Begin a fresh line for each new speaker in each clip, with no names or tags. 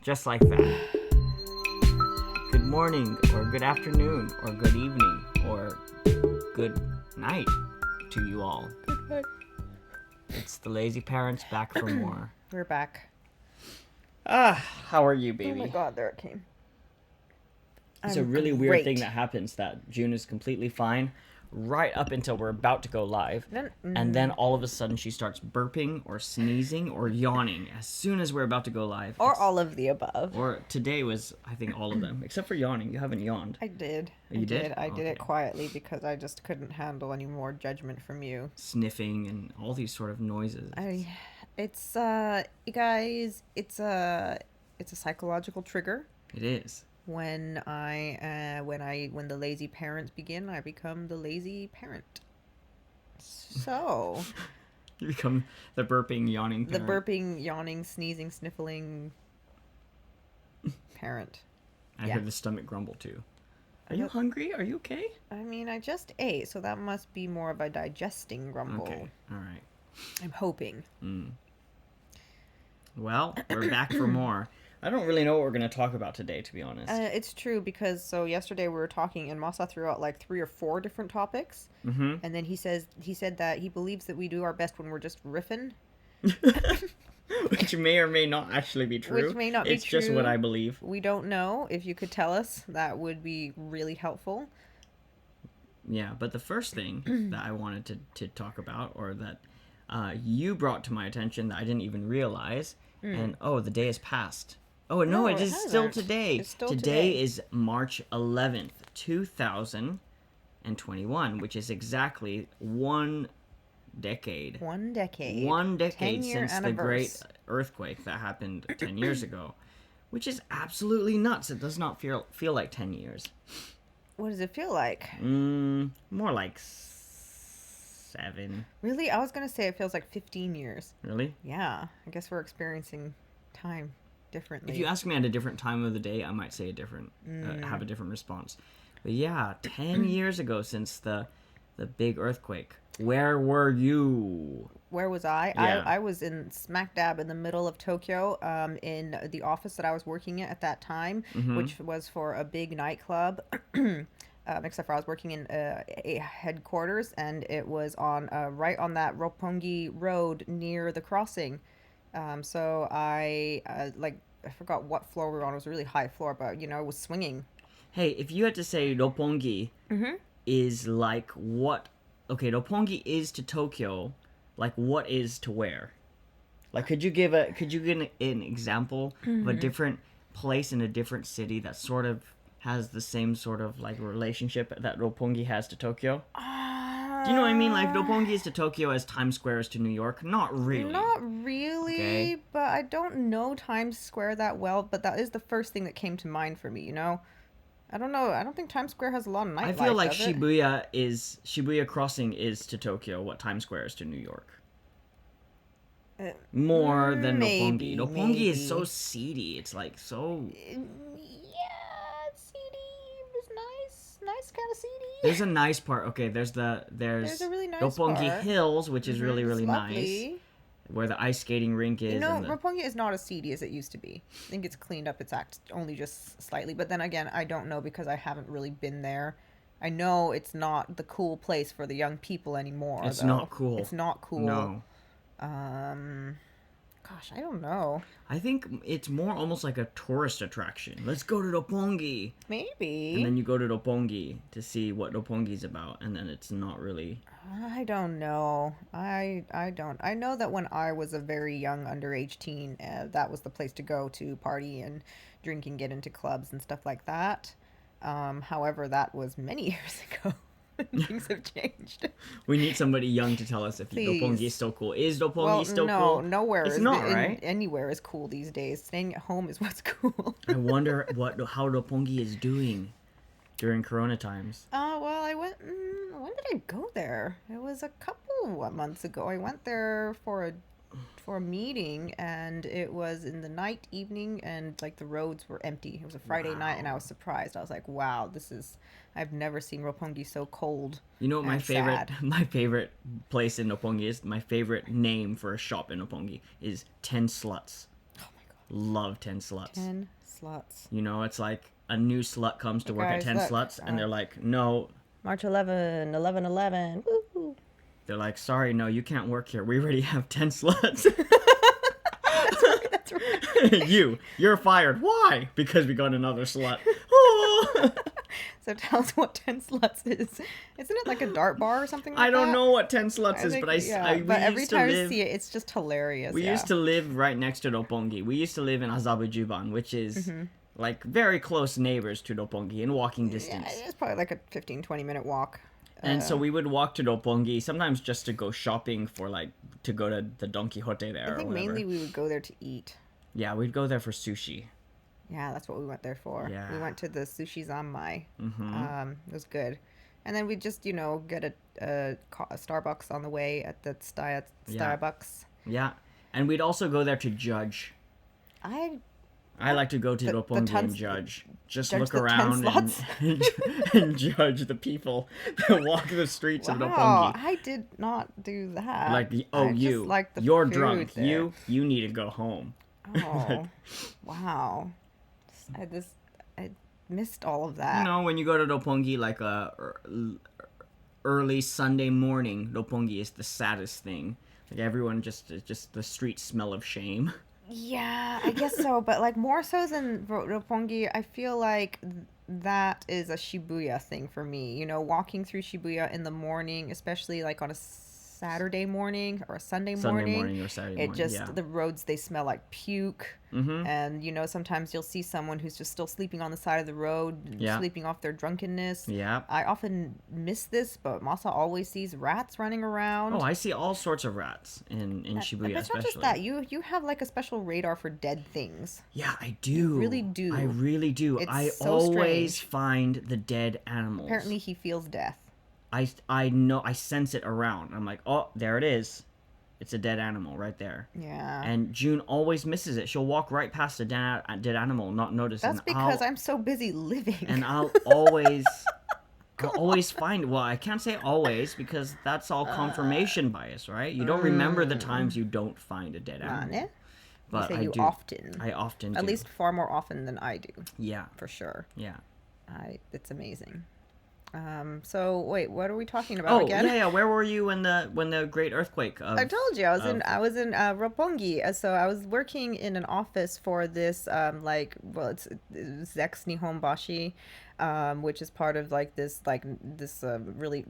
Just like that. Good morning, or good afternoon, or good evening, or good night to you all.
Good night.
It's the Lazy Parents back for more.
We're back.
How are you, baby?
Oh my god, there it came.
It's a really weird thing that happens that June is completely fine right up until we're about to go live. And then all of a sudden she starts burping or sneezing or yawning as soon as we're about to go live.
Or all of the above.
Or today was, I think, all of them. Except for yawning. You haven't yawned.
I did.
You did?
I did it quietly because I just couldn't handle any more judgment from you.
Sniffing and all these sort of noises.
You guys, it's a psychological trigger.
It is.
When the lazy parents begin, I become the lazy parent. So
You become the burping, yawning parent.
The burping, yawning, sneezing, sniffling parent.
I heard the stomach grumble too. Are you hungry? Are you okay?
I mean, I just ate, so that must be more of a digesting grumble.
Okay, all right.
I'm hoping.
Well, we're back for more. I don't really know what we're going to talk about today, to be honest.
It's true, because yesterday we were talking, and Masa threw out like 3 or 4 different topics.
Mm-hmm.
And then he said that he believes that we do our best when we're just riffing.
Which may or may not actually be true.
Which may not be true.
It's just what I believe.
We don't know. If you could tell us, that would be really helpful.
Yeah, but the first thing that I wanted to talk about, or that you brought to my attention that I didn't even realize, and the day has passed. Oh, no, it is still today.
It's still
today is March 11th, 2021, which is exactly 1 decade.
1 decade.
1 decade
10-year
since the great earthquake that happened 10 years ago, which is absolutely nuts. It does not feel like 10 years.
What does it feel like?
More like 7.
Really? I was going to say it feels like 15 years.
Really?
Yeah. I guess we're experiencing time differently.
If you ask me at a different time of the day, I might say have a different response. But yeah, 10 years ago since the big earthquake. Where were you?
Where was I?
Yeah.
I was in smack dab in the middle of Tokyo, in the office that I was working at that time, which was for a big nightclub. Except for I was working in a headquarters, and it was on right on that Roppongi Road near the crossing. So I forgot what floor we were on. It was a really high floor, but it was swinging.
Hey, if you had to say Roppongi is like what? Okay, Roppongi is to Tokyo, like what is to where? Like, could you give an example of a different place in a different city that sort of has the same sort of like relationship that Roppongi has to Tokyo? Do you know what I mean? Like, Roppongi is to Tokyo as Times Square is to New York? Not really.
Not really, okay. But I don't know Times Square that well, but that is the first thing that came to mind for me, I don't know. I don't think Times Square has a lot of nightlife.
I feel like Shibuya Crossing is to Tokyo what Times Square is to New York. More than Roppongi. Roppongi is so seedy. It's like so...
Nice kind of seedy.
There's a nice part. Okay, there's a really nice Roppongi part. Hills, which is really nice. Where the ice skating rink is.
Roppongi is not as seedy as it used to be. I think it's cleaned up its act only just slightly. But then again, I don't know because I haven't really been there. I know it's not the cool place for the young people anymore.
It's not cool.
It's not cool.
No.
Gosh, I don't know.
I think it's more almost like a tourist attraction. Let's go to Roppongi.
Maybe.
And then you go to Roppongi to see what Roppongi's about, and then it's not really...
I don't know. I don't. I know that when I was a very young underage teen, that was the place to go to party and drink and get into clubs and stuff like that. However, that was many years ago. Things have changed.
We need somebody young to tell us if Roppongi is still cool. Is Roppongi still cool?
No, nowhere.
It's not, right?
Anywhere is cool these days. Staying at home is what's cool.
I wonder how Roppongi is doing during Corona times.
Well, I went... when did I go there? It was a couple of months ago. I went there for a meeting, and it was in the evening, and like the roads were empty. It was a Friday night, and I was surprised. I was like, wow, I've never seen Roppongi so cold.
You know what my favorite place in Roppongi is? My favorite name for a shop in Roppongi is 10 Sluts.
Oh my god.
love 10 sluts.
10 sluts.
You know, it's like a new slut comes to work at 10
look,
sluts, and they're like, no.
March 11, 11/11. Woo-hoo.
They're like, sorry, no, you can't work here. We already have 10 sluts.
That's right.
You're fired. Why? Because we got another slut. Oh.
So tell us what 10 sluts is. Isn't it like a dart bar or something like that?
I don't know what 10 sluts is, but
but every time I see it, it's just hilarious.
We used to live right next to Roppongi. We used to live in Azabujuban, which is like very close neighbors to Roppongi in walking distance.
Yeah, it's probably like a 15-20 minute walk.
And so we would walk to Roppongi, sometimes just to go shopping for to go to the Don Quixote there.
I think mainly we would go there to eat.
Yeah, we'd go there for sushi.
Yeah, that's what we went there for.
Yeah.
We went to the Sushi Zanmai. It was good. And then we just, get a Starbucks on the way at the Starbucks.
Yeah. And we'd also go there to judge. I like to go to Roppongi and judge. Just look around and judge the people that walk the streets of Roppongi.
I did not do that.
You're drunk. There. You need to go home.
Oh, wow. I missed all of that.
You know, when you go to Roppongi, like early Sunday morning, Roppongi is the saddest thing. Like everyone just the streets smell of shame.
Yeah, I guess so. But like more so than Roppongi, I feel like that is a Shibuya thing for me. You know, walking through Shibuya in the morning, especially like on a Saturday morning or a Sunday morning
or Saturday morning.
The roads, they smell like puke. And sometimes you'll see someone who's just still sleeping on the side of the road, sleeping off their drunkenness. I often miss this, but Masa always sees rats running around.
I see all sorts of rats in Shibuya.
But it's not just that. You have like a special radar for dead things.
Yeah, I do.
You really do.
I really do. I always find the dead animals.
Apparently he feels death.
I know, I sense it around. I'm like, oh, there it is. It's a dead animal right there.
Yeah.
And June always misses it. She'll walk right past a dead animal, not notice.
That's because I'm so busy living.
And I'll always find. Well, I can't say always because that's all confirmation bias, right? You don't remember the times you don't find a dead animal. But I do.
Often.
I often do.
At least far more often than I do.
Yeah.
For sure.
Yeah.
It's amazing. So wait, what are we talking about again?
Yeah. Where were you when the great earthquake?
I told you I was in Roppongi. So I was working in an office for this it's Zex Nihonbashi, which is part of this really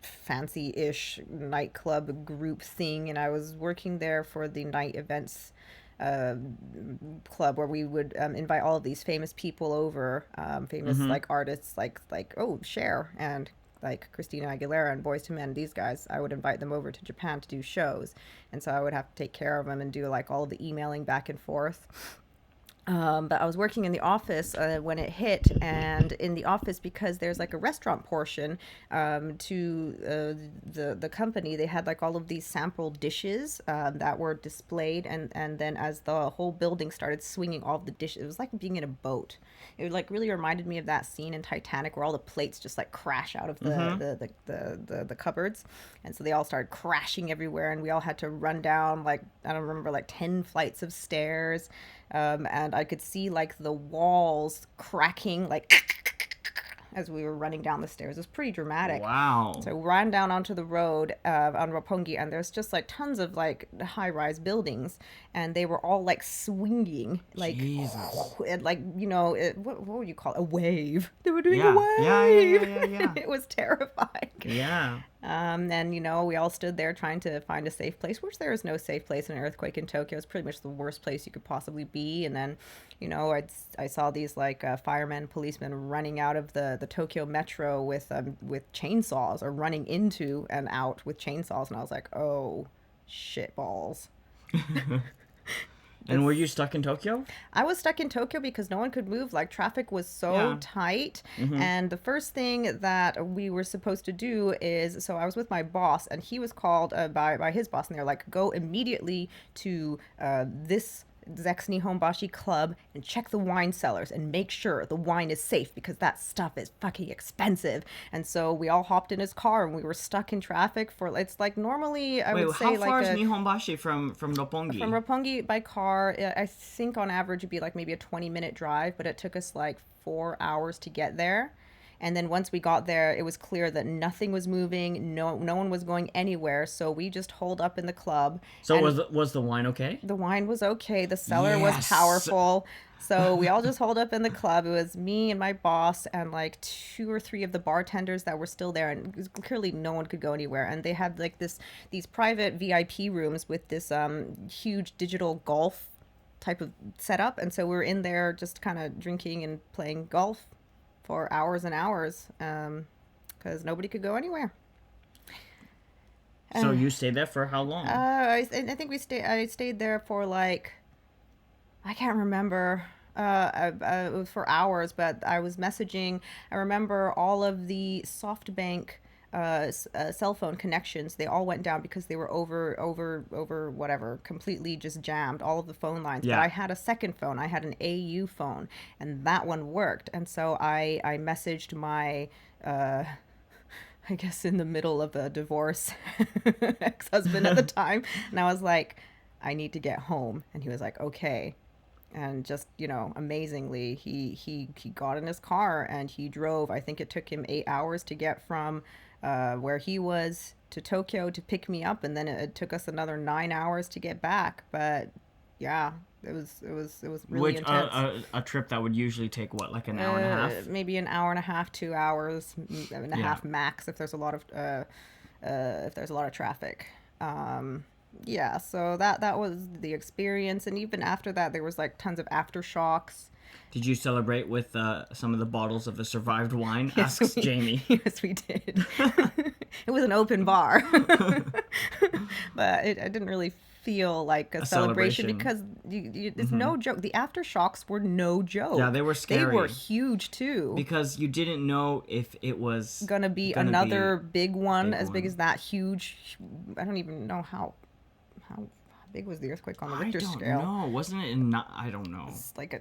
fancy-ish nightclub group thing, and I was working there for the night events club where we would invite all of these famous people over, famous artists like Cher and like Christina Aguilera and Boyz II Men. These guys, I would invite them over to Japan to do shows, and so I would have to take care of them and do like all of the emailing back and forth. But I was working in the office when it hit, and in the office, because there's like a restaurant portion to the company, they had like all of these sample dishes that were displayed, and then as the whole building started swinging all of the dishes, it was like being in a boat. It like really reminded me of that scene in Titanic where all the plates just like crash out of the cupboards, and so they all started crashing everywhere, and we all had to run down like, I don't remember, like 10 flights of stairs. And I could see like the walls cracking as we were running down the stairs. It was pretty dramatic.
Wow.
So we ran down onto the road on Roppongi, and there's just like tons of like high-rise buildings, and they were all like swinging, like and, like what would you call it? A wave. They were doing a wave. Yeah. It was terrifying.
Yeah.
And we all stood there trying to find a safe place, which there is no safe place in an earthquake in Tokyo. It's pretty much the worst place you could possibly be. And then, I saw these like firemen, policemen running out of the Tokyo metro with chainsaws, or running into and out with chainsaws, and I was like, oh, shit balls.
And were you stuck in Tokyo?
I was stuck in Tokyo because no one could move. Like, traffic was so tight. And the first thing that we were supposed to do is, so I was with my boss, and he was called by his boss, and they're like, go immediately to this Zex Nihonbashi Club and check the wine cellars and make sure the wine is safe because that stuff is fucking expensive. And so we all hopped in his car and we were stuck in traffic for, it's like normally I would say
how far
like
is Nihonbashi from Roppongi?
from Roppongi by car, I think on average it'd be like maybe a 20-minute drive, but it took us like 4 hours to get there. And then once we got there, it was clear that nothing was moving. No one was going anywhere. So we just holed up in the club.
So was the wine okay?
The wine was okay. The cellar was
Yes.
powerful. So we all just holed up in the club. It was me and my boss and like 2 or 3 of the bartenders that were still there. And clearly no one could go anywhere. And they had like these private VIP rooms with this huge digital golf type of setup. And so we were in there just kind of drinking and playing golf for hours and hours because nobody could go anywhere.
So you stayed there for how long?
I think I stayed there for like, I can't remember. It was for hours, but I was messaging. I remember all of the SoftBank cell phone connections. They all went down because they were over whatever, completely just jammed, all of the phone lines.
Yeah.
But I had a second phone. I had an AU phone, and that one worked. And so I messaged my I guess in the middle of a divorce, ex-husband at the time. And I was like, I need to get home. And he was like, okay. And just, amazingly, he got in his car and he drove. I think it took him 8 hours to get from where he was to Tokyo to pick me up. And then it took us another 9 hours to get back. But yeah, it was really intense.
A trip that would usually take what, like an hour and a half?
Maybe an hour and a half, 2 hours and a half max if there's a lot of traffic. Yeah, so that was the experience, and even after that, there was like tons of aftershocks.
Did you celebrate with some of the bottles of the survived wine? Asks Jamie.
Yes, we did. It was an open bar, but I didn't really feel like a celebration because it's no joke. The aftershocks were no joke.
Yeah, they were scary.
They were huge too.
Because you didn't know if it was
gonna be another big one as big as that huge. I don't even know how big was the earthquake on the Richter scale.
No, wasn't it I don't know.
It's like a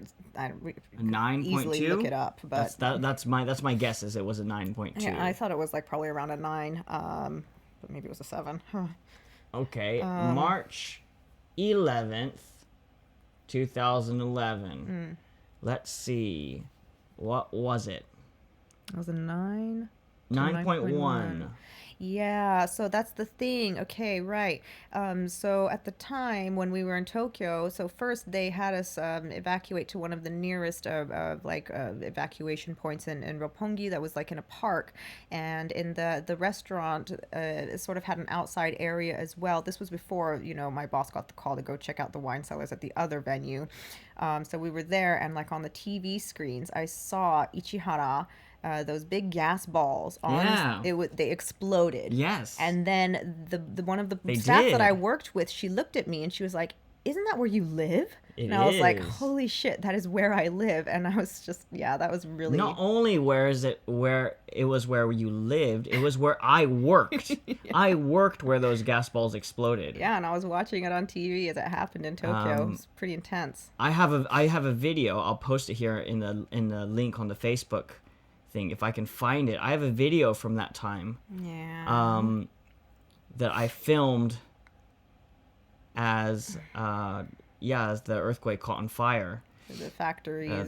9.2.
Easily look it up, but
that's my guess is it was a 9.2.
Yeah, I thought it was like probably around a 9, but maybe it was a 7. Huh.
Okay, March 11th, 2011. Let's see, what was it?
It was a 9.
9.1.
Yeah, so that's the thing. Okay, right. So at the time when we were in Tokyo, so first they had us evacuate to one of the nearest evacuation points in Roppongi that was like in a park, and in the restaurant it sort of had an outside area as well. This was before my boss got the call to go check out the wine cellars at the other venue. So we were there, and like on the TV screens, I saw Ichihara. Those big gas balls on they exploded.
Yes.
And then the one of the staff that I worked with, she looked at me and she was like, "Isn't that where you live?" And I was like, "Holy shit, that is where I live." And I was just, that was really
not only where it was where you lived, it was where I worked. I worked where those gas balls exploded.
Yeah, and I was watching it on TV as it happened in Tokyo. It was pretty intense.
I have a video. I'll post it here in the link on the Facebook thing if I can find it. I have a video from that time.
Yeah.
That I filmed as the earthquake caught on fire.
The factory the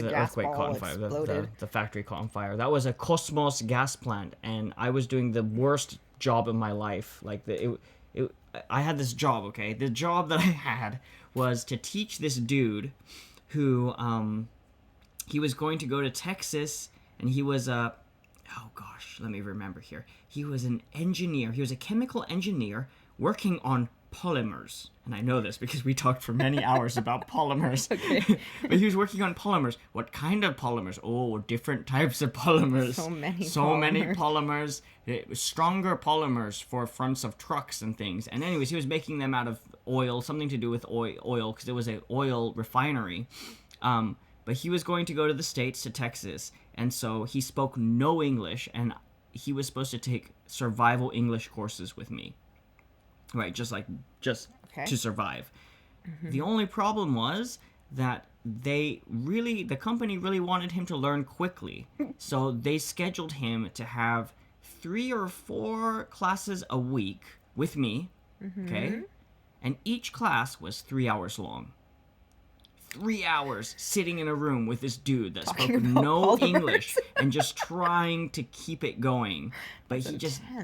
gas earthquake
ball
caught on fire.
Exploded.
The factory caught on fire. That was a Cosmos gas plant, and I was doing the worst job of my life. Like I had this job. Okay, the job that I had was to teach this dude who he was going to go to Texas. And he was let me remember here. He was an engineer. He was a chemical engineer working on polymers. And I know this because we talked for many hours about polymers.
Okay.
But he was working on polymers. What kind of polymers? Oh, different types of polymers.
So many
polymers. Stronger polymers for fronts of trucks and things. And anyways, he was making them out of oil, something to do with oil because it was an oil refinery. But he was going to go to the States, to Texas. And so he spoke no English, and he was supposed to take survival English courses with me. Right, just to survive. The only problem was that the company really wanted him to learn quickly. So they scheduled him to have 3 or 4 classes a week with me, okay? And each class was 3 hours long. 3 hours sitting in a room with this dude that spoke no English and just trying to keep it going. But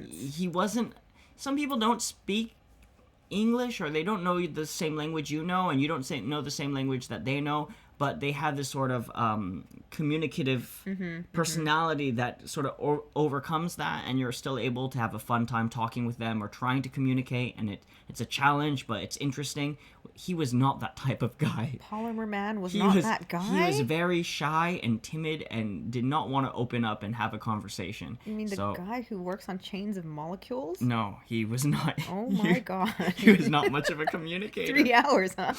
he wasn't, some people don't speak English, or they don't know the same language you know, and you don't know the same language that they know, but they have this sort of communicative personality that sort of overcomes that, and you're still able to have a fun time talking with them or trying to communicate, and it's a challenge, but it's interesting. He was not that type of guy.
Polymer Man was not that guy?
He was very shy and timid and did not want to open up and have a conversation.
You mean the guy who works on chains of molecules?
No, he was not.
Oh my god.
He was not much of a communicator.
3 hours, huh?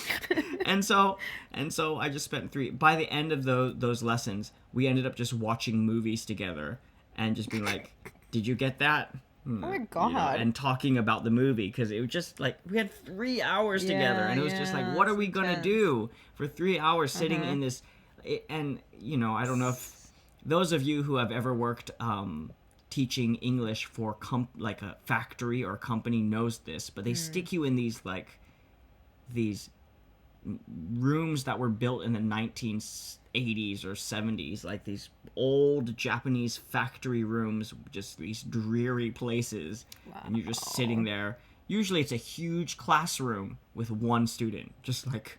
and so I just spent 3. By the end of those lessons, we ended up just watching movies together and just being like, "Did you get that?"
Oh my god.
You know, and talking about the movie, because it was just like we had 3 hours together, and it was just like, what are we gonna do for 3 hours sitting in this? And you know, I don't know if those of you who have ever worked teaching English for like a factory or a company knows this, but they stick you in these rooms that were built in the 1980s or 70s, like these old Japanese factory rooms, just these dreary places. Wow. And you're just sitting there. Usually it's a huge classroom with one student, just like,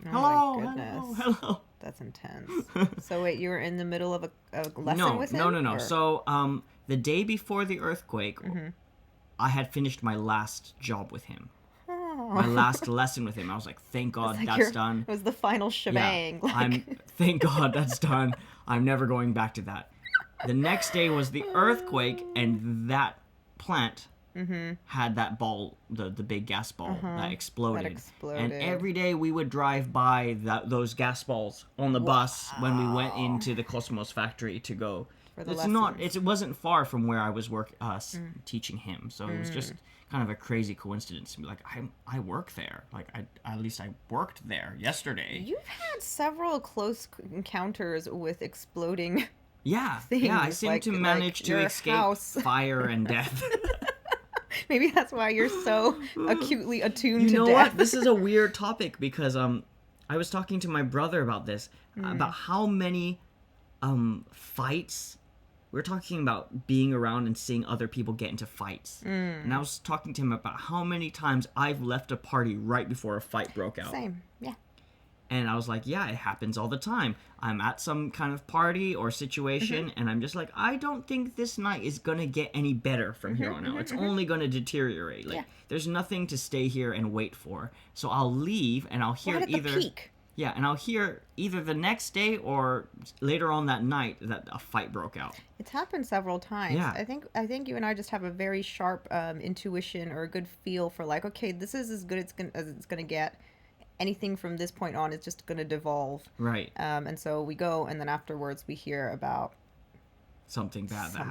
hello.
That's intense. So wait, you were in the middle of a lesson with him?
No. Or? So the day before the earthquake, I had finished my last job with him. My last lesson with him. I was like, thank God that's done.
It was the final shebang.
Yeah, thank God that's done. I'm never going back to that. The next day was the earthquake, and that plant had that ball, the big gas ball that exploded. And every day we would drive by those gas balls on the bus when we went into the Cosmos factory to go. It wasn't far from where I was teaching him, so it was just kind of a crazy coincidence to be like, I work there. Like, at least I worked there yesterday.
You've had several close encounters with exploding things.
Yeah, I seem to manage to escape fire and death.
Maybe that's why you're so acutely attuned to death.
You know what? This is a weird topic, because I was talking to my brother about this, about how many fights. We're talking about being around and seeing other people get into fights. And I was talking to him about how many times I've left a party right before a fight broke out.
Same, yeah.
And I was like, yeah, it happens all the time. I'm at some kind of party or situation, and I'm just like, I don't think this night is going to get any better from here on out. It's only going to deteriorate. Like, there's nothing to stay here and wait for. So I'll leave, and I'll hear
the peak.
Yeah, and I'll hear either the next day or later on that night that a fight broke out.
It's happened several times.
Yeah.
I think you and I just have a very sharp intuition or a good feel for, like, okay, this is as good as it's gonna get. Anything from this point on is just gonna devolve.
Right.
And so we go, and then afterwards we hear about
something bad that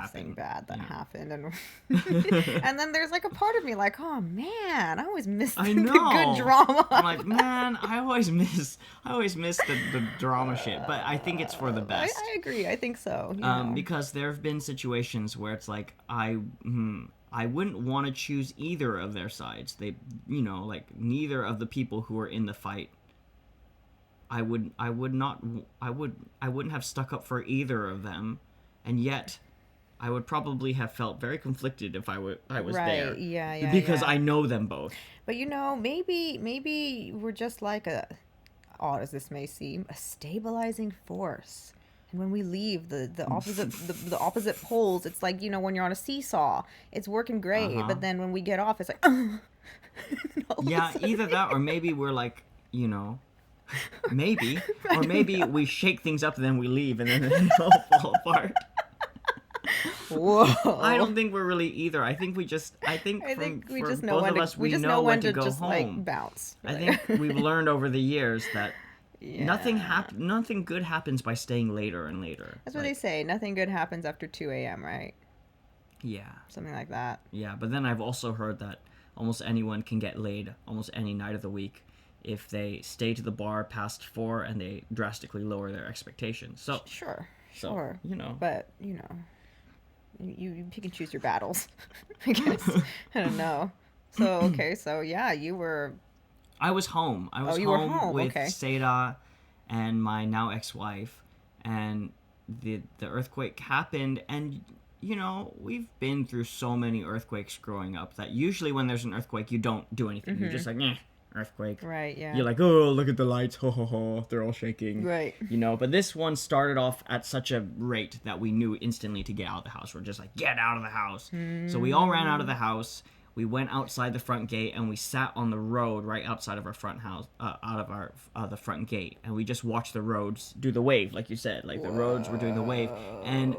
happened, and and then there's like a part of me like, oh man, I always miss the good drama.
I'm like, man, I always miss the drama shit, but I think it's for the best.
I agree. I think so.
Because there have been situations where it's like I wouldn't want to choose either of their sides. They, like, neither of the people who are in the fight. I wouldn't have stuck up for either of them. And yet, I would probably have felt very conflicted if I was there.
Yeah.
Because I know them both.
But maybe we're just like odd as this may seem, a stabilizing force. And when we leave the opposite poles, it's like, when you're on a seesaw, it's working great. But then when we get off, it's like,
yeah, either that or maybe we're like, maybe, or maybe we shake things up and then we leave and then they all fall apart.
Whoa!
I don't think we're really either. I think we just know when to go
just,
home.
Like, bounce.
I think we've learned over the years that nothing good happens by staying later and later.
That's what they say. Nothing good happens after 2 a.m., right?
Yeah.
Something like that.
Yeah, but then I've also heard that almost anyone can get laid almost any night of the week. if they stay to the bar past 4 and they drastically lower their expectations. So
Sure.
you know.
But, you know, you pick and choose your battles, I guess. I don't know. So, okay, so yeah, you were...
I was home. I was
you were
home
home,
with
okay.
Seda and my now ex-wife, and the earthquake happened, and you know, we've been through so many earthquakes growing up that usually when there's an earthquake, you don't do anything. You're just like, earthquake.
Right, yeah.
You're like, oh, look at the lights, ho ho ho, they're all shaking.
Right.
You know, but this one started off at such a rate that we knew instantly to get out of the house. We're just like, get out of the house. So we all ran out of the house. We went outside the front gate and we sat on the road right outside of our front house, out of our the front gate, and we just watched the roads do the wave, like you said, like the roads were doing the wave, and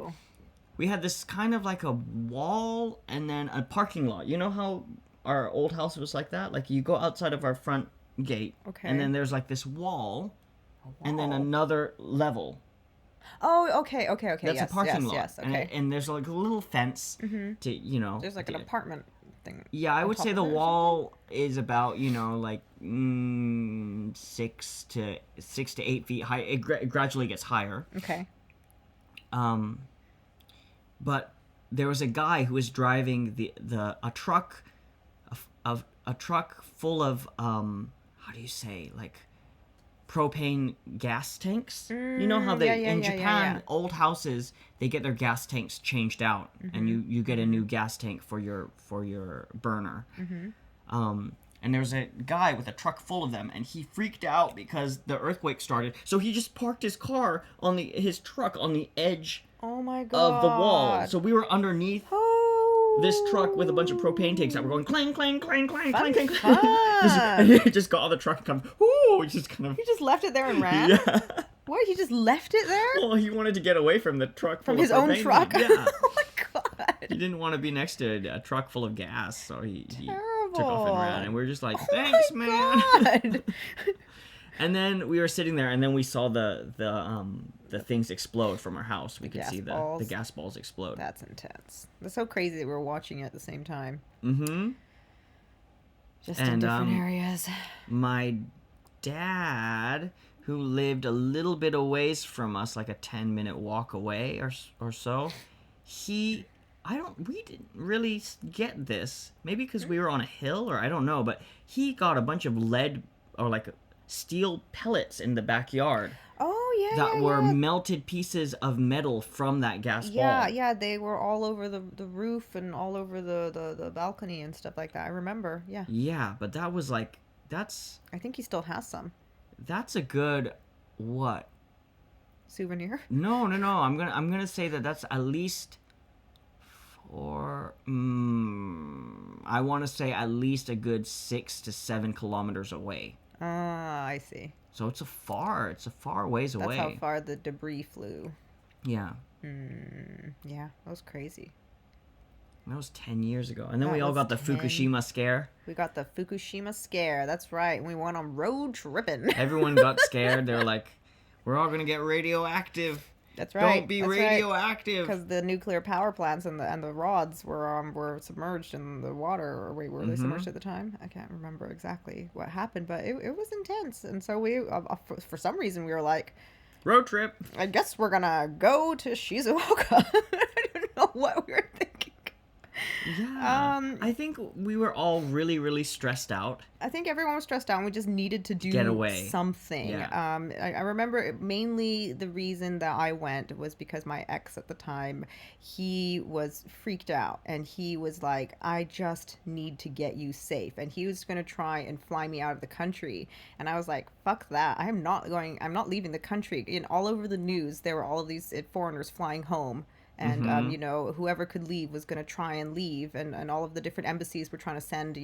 we had this kind of like a wall and then a parking lot. You know how our old house was like that? Like you go outside of our front gate, and then there's like this wall, and then another level.
Oh, okay. That's
That's a parking lot.
Yes, okay.
And there's like a little fence to, you know.
There's like an apartment thing.
Yeah, I would say the wall is about, you know, like 6 to 8 feet high. It gradually gets higher.
Okay.
But there was a guy who was driving a truck, a truck full of how do you say, like propane gas tanks. You know how they in Japan, old houses, they get their gas tanks changed out, and you get a new gas tank for your burner. And there was a guy with a truck full of them, and he freaked out because the earthquake started. So he just parked his car on his truck on the edge
oh my God.
of the wall. So we were underneath this truck with a bunch of propane tanks that were going clang, clang, clang, clang, clang, clang, clang. And he just got out of the truck and kind of,
He just left it there and ran?
Yeah.
What? He just left it there?
Well, he wanted to get away from the truck
From
full
his
of
own
propane.
truck?
Yeah.
Oh my God.
He didn't want to be next to a truck full of gas, so he
Terrible.
took off and ran. And we were just like,
Oh
thanks,
my
man.
God.
And then we were sitting there, and then we saw the things explode from our house. We could see the gas balls explode.
That's intense. That's so crazy that we were watching it at the same time.
Mm-hmm.
Just in different areas.
My dad, who lived a little bit a ways from us, like a 10-minute walk away or so, we didn't really get this. Maybe because we were on a hill, or I don't know, but he got a bunch of lead or like steel pellets in the backyard.
Oh, yeah,
that were melted pieces of metal from that gas ball.
Yeah, they were all over the roof and all over the balcony and stuff like that. I remember, yeah.
Yeah, but that was like,
I think he still has some.
That's a good, what?
Souvenir?
No. I'm gonna say that's at least I want to say at least a good 6 to 7 kilometers away.
Ah, I see.
So it's a far ways away.
That's how far the debris flew.
Yeah.
Yeah, that was crazy.
That was 10 years ago. And then we all got the Fukushima scare.
We got the Fukushima scare. That's right. We went on road tripping.
Everyone got scared. They were like, we're all going to get radioactive.
That's right.
Don't be radioactive.
Because the nuclear power plants and the rods were submerged in the water. Or wait, were they submerged at the time? I can't remember exactly what happened, but it was intense. And so we, for some reason, we were like,
road trip.
I guess we're gonna go to Shizuoka. I don't know what we were thinking.
Yeah. I think we were all really, really stressed out.
I think everyone was stressed out and we just needed to do something.
Yeah.
I remember mainly the reason that I went was because my ex at the time, he was freaked out and he was like, I just need to get you safe. And he was going to try and fly me out of the country. And I was like, fuck that. I'm not leaving the country. And all over the news, there were all of these foreigners flying home. And, whoever could leave was going to try and leave. And all of the different embassies were trying to send,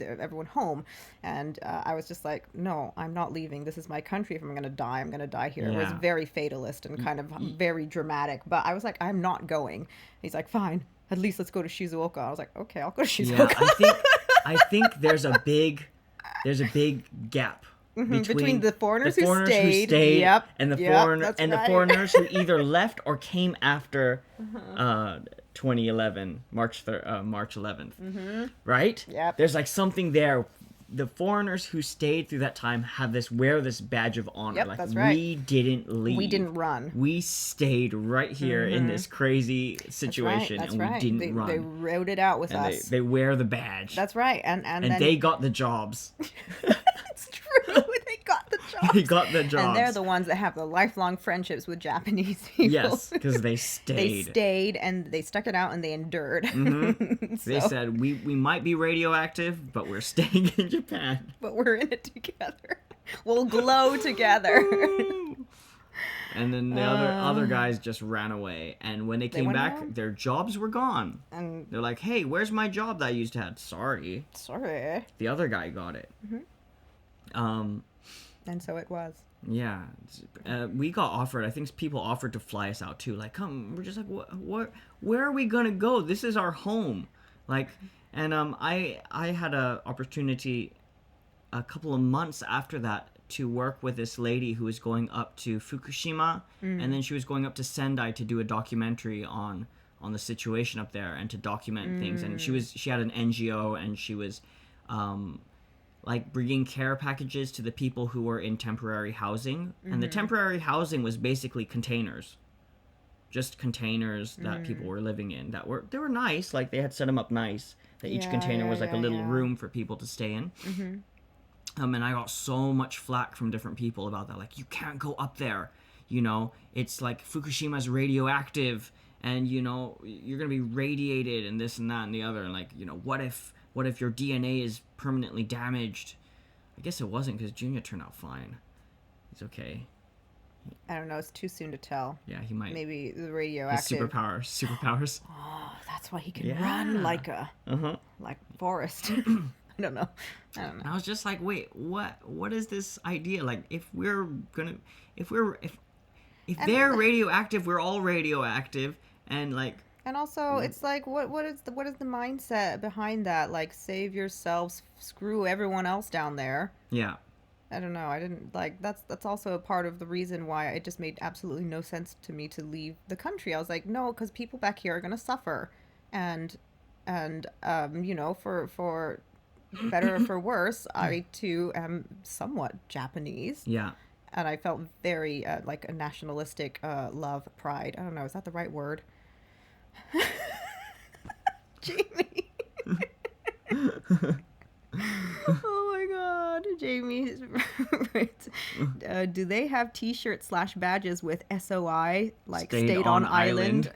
everyone home. And I was just like, no, I'm not leaving. This is my country. If I'm going to die, I'm going to die here. Yeah. It was very fatalist and kind of very dramatic. But I was like, I'm not going. He's like, fine. At least let's go to Shizuoka. I was like, okay, I'll go to Shizuoka.
Yeah, I think there's a big gap.
Between the foreigners who stayed yep,
and the
the
foreigners who either left or came after 2011 March 11th, right?
Yep.
There's like something there the foreigners who stayed through that time have wear this badge of honor.
Yep,
like,
that's right.
we didn't leave.
We didn't run.
We stayed right here in this crazy situation,
That's
and
right.
we didn't run.
They rode it out with
and
us.
They wear the badge.
That's right, and then
they got the jobs.
That's true. They got the jobs.
They got the jobs.
And they're the ones that have the lifelong friendships with Japanese people.
Yes, because they stayed.
They stayed, and they stuck it out, and they endured.
Mm-hmm. So, they said, we might be radioactive, but we're staying in Japan.
But we're in it together. We'll glow together.
And then the other guys just ran away. And when they came back,
around?
their jobs were gone.
And
they're like, hey, where's my job that I used to have? Sorry.
The
other guy got it.
Mm-hmm. And so it was.
Yeah. We got offered, I think people offered to fly us out too. Like, come, we're just like, where are we going to go? This is our home. Like, and I had an opportunity a couple of months after that to work with this lady who was going up to Fukushima, and then she was going up to Sendai to do a documentary on the situation up there and to document things. And she had an NGO, and she was like bringing care packages to the people who were in temporary housing. And the temporary housing was basically containers. Just containers that people were living in they were nice. Like, they had set them up nice. That each container was like a little room for people to stay in. Mm-hmm. And I got so much flack from different people about that. Like, you can't go up there. You know, it's like Fukushima's radioactive, and, you know, you're going to be radiated and this and that and the other. And, like, you know, what if your DNA is permanently damaged? I guess it wasn't, because Junior turned out fine. He's okay.
I don't know. It's too soon to tell.
Yeah, he might.
Maybe the radioactive.
His superpowers.
Oh, that's why he can run like Forrest. I don't know.
I was just like, wait, what is this idea? Like, if they're radioactive, we're all radioactive, and like.
And also, it's like, what is the mindset behind that? Like, save yourselves, screw everyone else down there.
Yeah.
I don't know. I didn't like that's also a part of the reason why it just made absolutely no sense to me to leave the country. I was like, no, because people back here are gonna suffer, and you know, for better or for worse, I too am somewhat Japanese.
Yeah.
And I felt very like a nationalistic love, pride. I don't know. Is that the right word? Jamie. Oh my God, Jamie. Do they have T-shirts / badges with SOI, like stayed on island?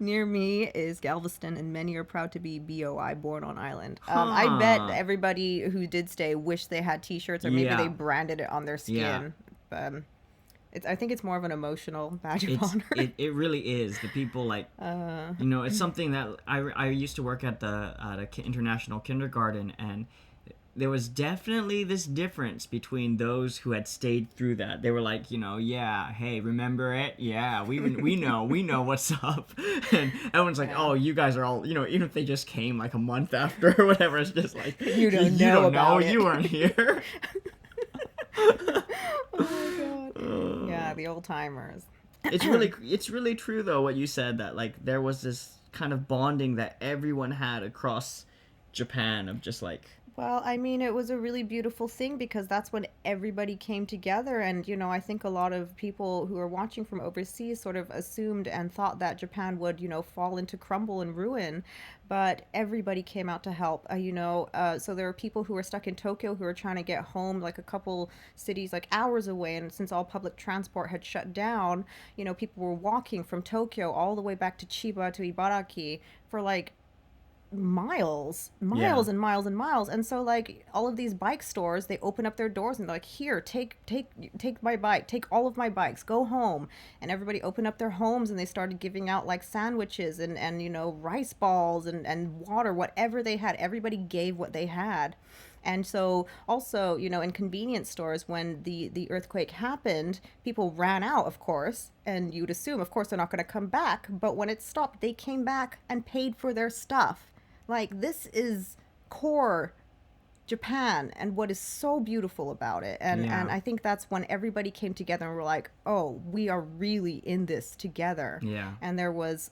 Near me is Galveston, and many are proud to be BOI, born on island. I bet everybody who did stay wished they had T-shirts, or maybe they branded it on their skin. Yeah. I think it's more of an emotional badge of honor.
It really is. The people, like, you know, it's something that I used to work at a international kindergarten, and there was definitely this difference between those who had stayed through that. They were like, you know, yeah, hey, remember it? Yeah, we know what's up. And everyone's like, oh, you guys are all, you know, even if they just came like a month after or whatever, it's just like,
you don't know,
you weren't here.
Oh my God. Yeah, the old timers.
It's really true though what you said, that like there was this kind of bonding that everyone had across Japan of just like.
Well, I mean, it was a really beautiful thing because that's when everybody came together. And, you know, I think a lot of people who are watching from overseas sort of assumed and thought that Japan would, you know, fall into crumble and ruin. But everybody came out to help, you know. So there were people who were stuck in Tokyo who were trying to get home, like a couple cities like hours away. And since all public transport had shut down, you know, people were walking from Tokyo all the way back to Chiba to Ibaraki for like miles and miles and miles. And so like all of these bike stores, they open up their doors and they're like, here, take my bike, take all of my bikes, go home. And everybody opened up their homes and they started giving out like sandwiches and you know, rice balls and water, whatever they had. Everybody gave what they had. And so also, you know, in convenience stores, when the earthquake happened, people ran out, of course, and you would assume, of course, they're not going to come back. But when it stopped, they came back and paid for their stuff. Like, this is core Japan and what is so beautiful about it. And I think that's when everybody came together and were like, oh, we are really in this together.
Yeah.
And there was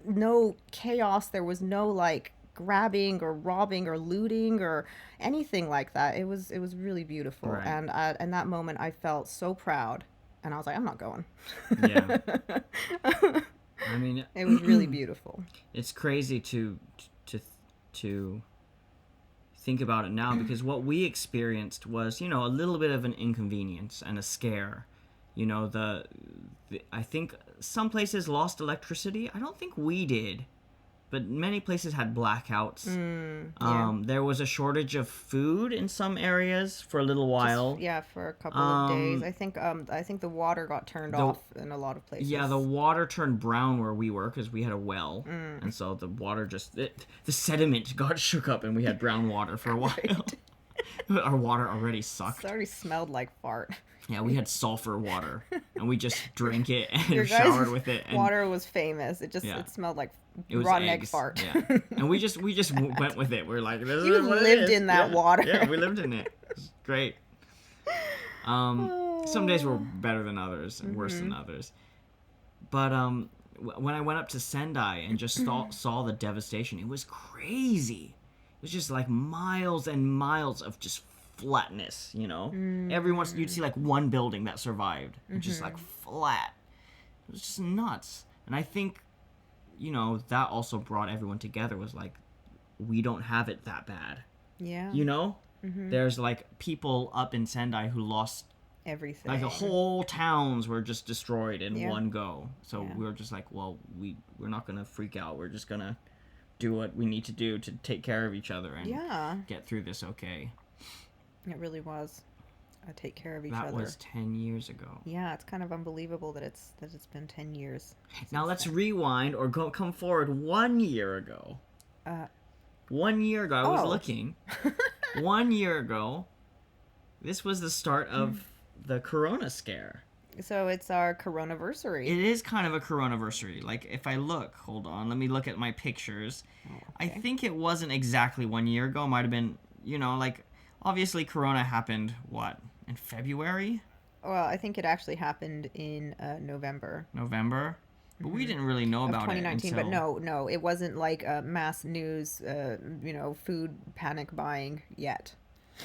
no chaos. There was no, like, grabbing or robbing or looting or anything like that. It was really beautiful.
Right.
And in that moment, I felt so proud. And I was like, I'm not going.
Yeah. I mean,
It was really beautiful.
it's crazy to to think about it now, because what we experienced was, a little bit of an inconvenience and a scare. I think some places lost electricity. I don't think we did, but many places had blackouts.
Yeah.
There was a shortage of food in some areas for a little while.
For a couple of days. I think the water got turned off in a lot of places.
Yeah, the water turned brown where we were because we had a well, and so the water the sediment got shook up, and we had brown water for a while. Right. Our water already sucked.
It already smelled like fart.
Yeah, we had sulfur water, and we just drank it and showered with it. And
water was famous. It smelled like rotten egg fart.
Yeah, and we just went with it. We're like, this
you
is what
lived
it is.
in that water.
Yeah, we lived in it. It was great. Some days were better than others and worse than others. But when I went up to Sendai and just saw the devastation, it was crazy. It was just like miles and miles of just flatness, Every once you'd see like one building that survived, just like flat. It was just nuts. And I think, that also brought everyone together, was like, we don't have it that bad.
Yeah.
There's like people up in Sendai who lost
everything.
Like the whole towns were just destroyed in one go. So we were just like, well, we're not gonna freak out. We're just gonna do what we need to do to take care of each other and get through this okay.
It really was. Take care of each
other.
other.
That was 10 years ago.
Yeah, it's kind of unbelievable that it's been 10 years.
Now let's rewind or come forward 1 year ago. 1 year ago, I was looking. 1 year ago, this was the start of the Corona scare.
So it's our Coronaversary.
It is kind of a Coronaversary. Like, if I look, hold on, let me look at my pictures. Okay. I think it wasn't exactly 1 year ago. It might have been, obviously Corona happened, in February?
Well, I think it actually happened in November.
November? But we didn't really know about
2019, but no, it wasn't like mass news, food panic buying yet.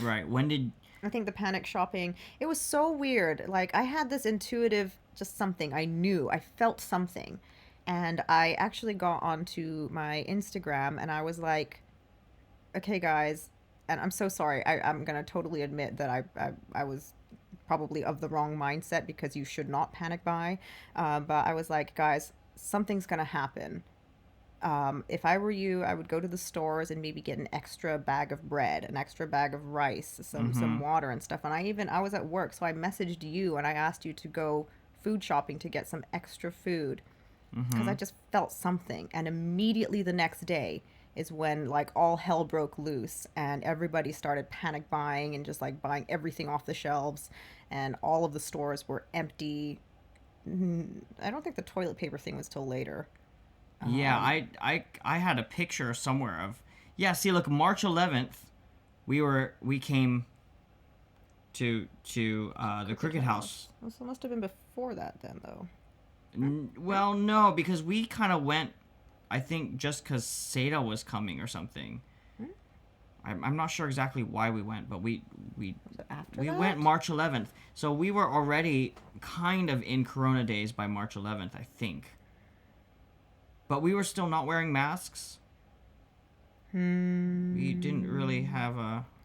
Right. When did...
I think the panic shopping, it was so weird. Like, I had this intuitive, just something. I knew. I felt something. And I actually got onto my Instagram, and I was like, okay, guys, and I'm so sorry. I'm going to totally admit that I was probably of the wrong mindset, because you should not panic buy. But I was like, guys, something's going to happen. If I were you, I would go to the stores and maybe get an extra bag of bread, an extra bag of rice, some water and stuff. And I was at work, so I messaged you and I asked you to go food shopping to get some extra food, because I just felt something. And immediately the next day is when like all hell broke loose and everybody started panic buying and just like buying everything off the shelves, and all of the stores were empty. I don't think the toilet paper thing was till later.
Yeah, I had a picture somewhere of... Yeah, see, look, March 11th, we came to the Cricket House.
Well, so it must have been before that then, though.
Well, no, because we kind of went, I think, just because Seda was coming or something. I'm not sure exactly why we went, but we went March 11th. So we were already kind of in Corona days by March 11th, I think. But we were still not wearing masks. We didn't really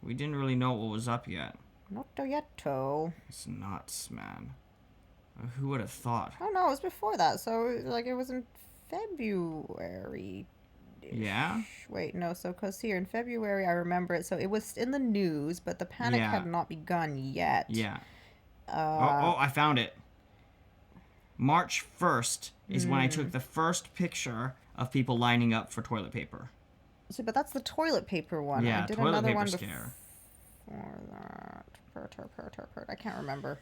we didn't really know what was up yet.
Not yet, though.
It's nuts, man. Who would have thought?
Oh, no, it was before that. So, it was in February.
Yeah?
Wait, no, so, because here in February, I remember it. So, it was in the news, but the panic had not begun yet.
Yeah. I found it. March 1st is when I took the first picture of people lining up for toilet paper.
So, but that's the toilet paper one.
Yeah,
I did
toilet
another
paper
one
scare.
Before that. I can't remember.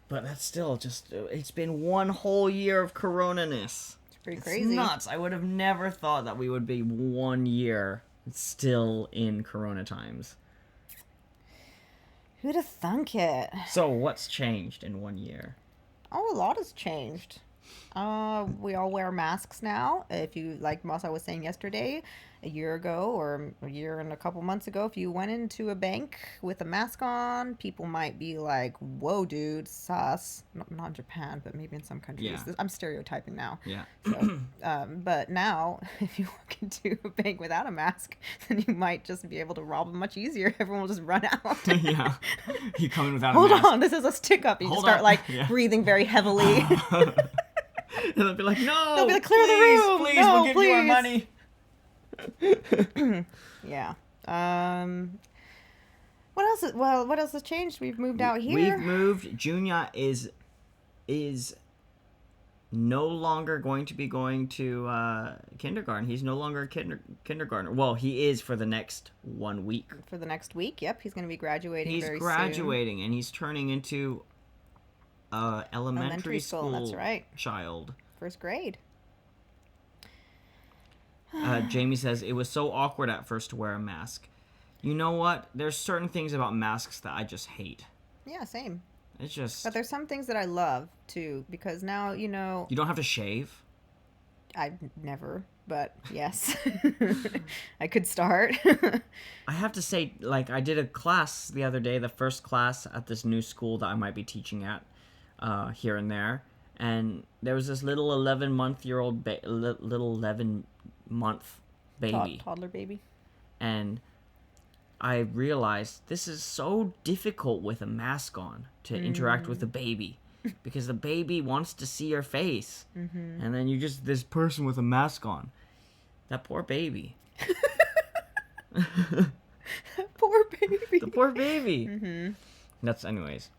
But that's still just... It's been one whole year of Corona-ness.
It's pretty crazy.
It's nuts. I would have never thought that we would be 1 year still in Corona times.
Who'd have thunk it?
So, what's changed in 1 year?
Oh, a lot has changed. We all wear masks now. If you, like Masa was saying yesterday, a year ago or a year and a couple months ago, if you went into a bank with a mask on, people might be like, "Whoa, dude, sus." Not in Japan, but maybe in some countries.
Yeah.
I'm stereotyping now.
Yeah.
So, but now, if you walk into a bank without a mask, then you might just be able to rob them much easier. Everyone will just run out.
Yeah. You come in without
Hold
a mask.
on, this is a stick up. You just start like breathing very heavily.
And they'll be like, no,
They'll be like, clear
please,
the room.
please,
No,
we'll give you our
please.
money.
Yeah. What else? What else has changed? We've moved out here.
We've moved. Junya is no longer going to be going to kindergarten. He's no longer a kindergartner. Well, he is for the next 1 week.
For the next week, yep. He's going to be graduating
He's
very
graduating, and he's turning into elementary school.
That's right.
Child.
First grade.
Jamie says, it was so awkward at first to wear a mask. You know what? There's certain things about masks that I just hate.
Yeah, same.
It's just...
But there's some things that I love, too, because now, you know...
You don't have to shave?
I've never, but yes. I could start.
I have to say, like, I did a class the other day, the first class at this new school that I might be teaching at here and there. And there was this little 11-month-year-old, little 11-month baby.
Toddler baby.
And I realized this is so difficult with a mask on to interact with the baby. Because the baby wants to see your face. Mm-hmm. And then you just, this person with a mask on. That poor baby.
Poor baby.
The poor baby.
Mm-hmm.
That's, anyways.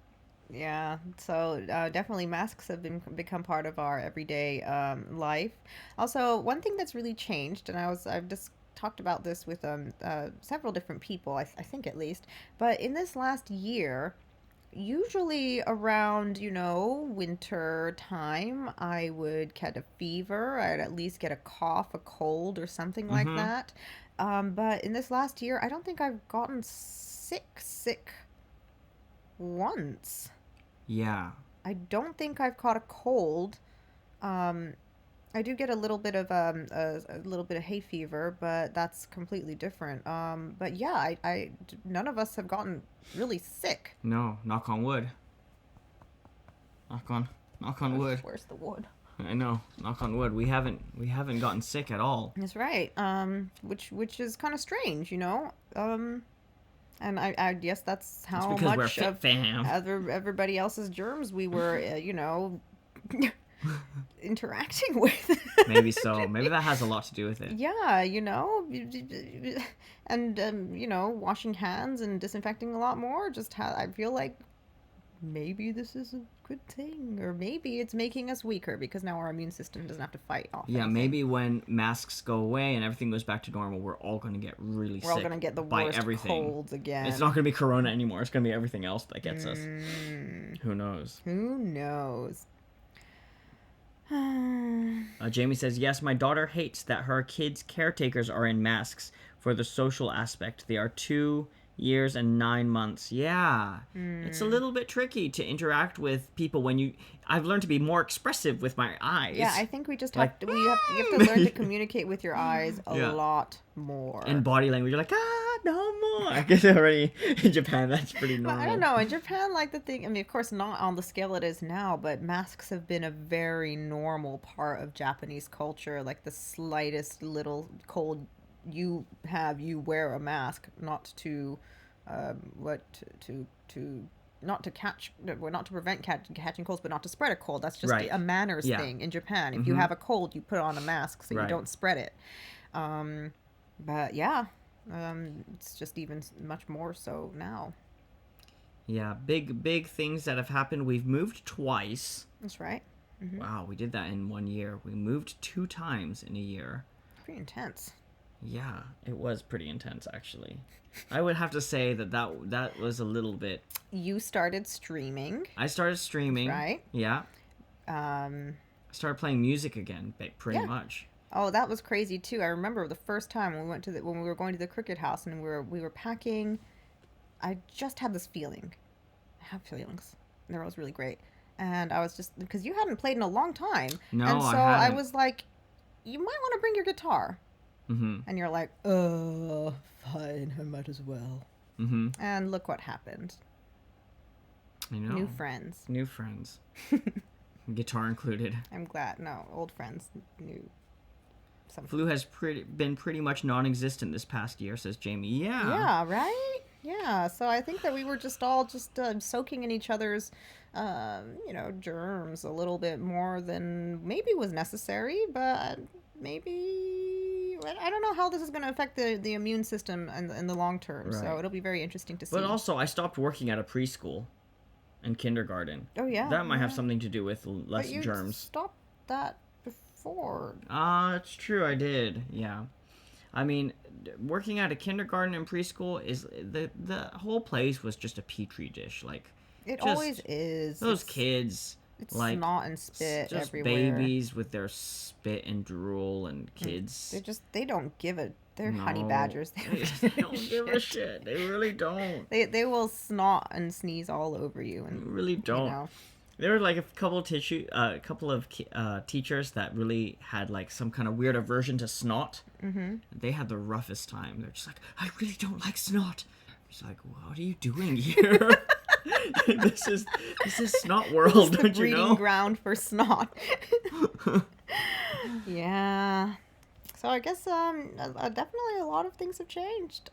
Yeah, so definitely masks have become part of our everyday life. Also, one thing that's really changed, and I've just talked about this with several different people, I think at least, but in this last year, usually around, you know, winter time, I would get a fever. I'd at least get a cough, a cold, or something like that. But in this last year, I don't think I've gotten sick once.
Yeah.
I don't think I've caught a cold. I do get a little bit of hay fever, but that's completely different. But yeah, I none of us have gotten really sick.
No, knock on wood. Knock on wood.
Where's the wood?
I know, knock on wood. We haven't gotten sick at all.
That's right. Which is kind of strange, you know. And I guess that's how much of everybody else's germs we were, you know, interacting with.
Maybe so. Maybe that has a lot to do with it.
Yeah, you know, and you know, washing hands and disinfecting a lot more. I feel like maybe this is a good thing, or maybe it's making us weaker because now our immune system doesn't have to fight off.
Yeah, maybe when masks go away and everything goes back to normal, we're all going to get really sick.
We're all going to get the worst colds again.
It's not going to be corona anymore. It's going to be everything else that gets us. Who knows?
Who knows?
Jamie says, yes, my daughter hates that her kids' caretakers are in masks for the social aspect. They are 2 years and 9 months. Yeah. It's a little bit tricky to interact with people when I've learned to be more expressive with my eyes.
Yeah, I think we just you have to learn to communicate with your eyes a lot more.
And body language, you're like, no more. I guess already in Japan, that's pretty normal.
I don't know. In Japan, like the thing, I mean, of course, not on the scale it is now, but masks have been a very normal part of Japanese culture. Like the slightest little cold you wear a mask, not to prevent catching colds, but not to spread a cold. That's just a manners thing in Japan. If you have a cold, you put on a mask so you don't spread it. But yeah, it's just even much more so now.
Yeah, big things that have happened. We've moved twice.
That's right. Mm-hmm.
Wow, we did that in 1 year. We moved 2 times in a year.
Pretty intense.
Yeah, it was pretty intense, actually. I would have to say that was a little bit...
You started streaming.
I started streaming.
Right.
Yeah. I started playing music again, pretty much.
Oh, that was crazy, too. I remember the first time when we were going to the cricket house and we were packing. I just had this feeling. I have feelings. They're always really great. And I was just, because you hadn't played in a long time.
No,
and so
I
I
hadn't.
was like, you might want to bring your guitar.
Mm-hmm.
And you're like, fine, I might as well.
Mm-hmm.
And look what happened.
I know.
New friends.
New friends. Guitar included.
I'm glad. No, old friends. New. Something.
Flu has been pretty much non-existent this past year, says Jamie. Yeah.
Yeah, right? Yeah, so I think that we were just all just soaking in each other's, germs a little bit more than maybe was necessary, but maybe I don't know how this is going to affect the immune system in the long term.
Right.
So it'll be very interesting to see.
But also, I stopped working at a preschool and kindergarten.
Oh yeah,
That might have something to do with less
but you
germs.
stopped that before.
It's true. I did. Yeah. I mean, working at a kindergarten and preschool is the whole place was just a petri dish. Like
It
just
always is.
those kids.
It's
like
snot and spit
just
everywhere.
babies with their spit and drool and kids.
They don't give a. They're honey
No.
badgers.
They don't give a shit. They really don't.
They will snot and sneeze all over you,
They
and
really don't.
You know.
There were like a couple of teachers that really had like some kind of weird aversion to snot. Mm-hmm. They had the roughest time. They're just like, I really don't like snot. It's like, what are you doing here? This is snot world,
It's the
don't you
breeding
know?
ground for snot. Yeah. So I guess definitely a lot of things have changed.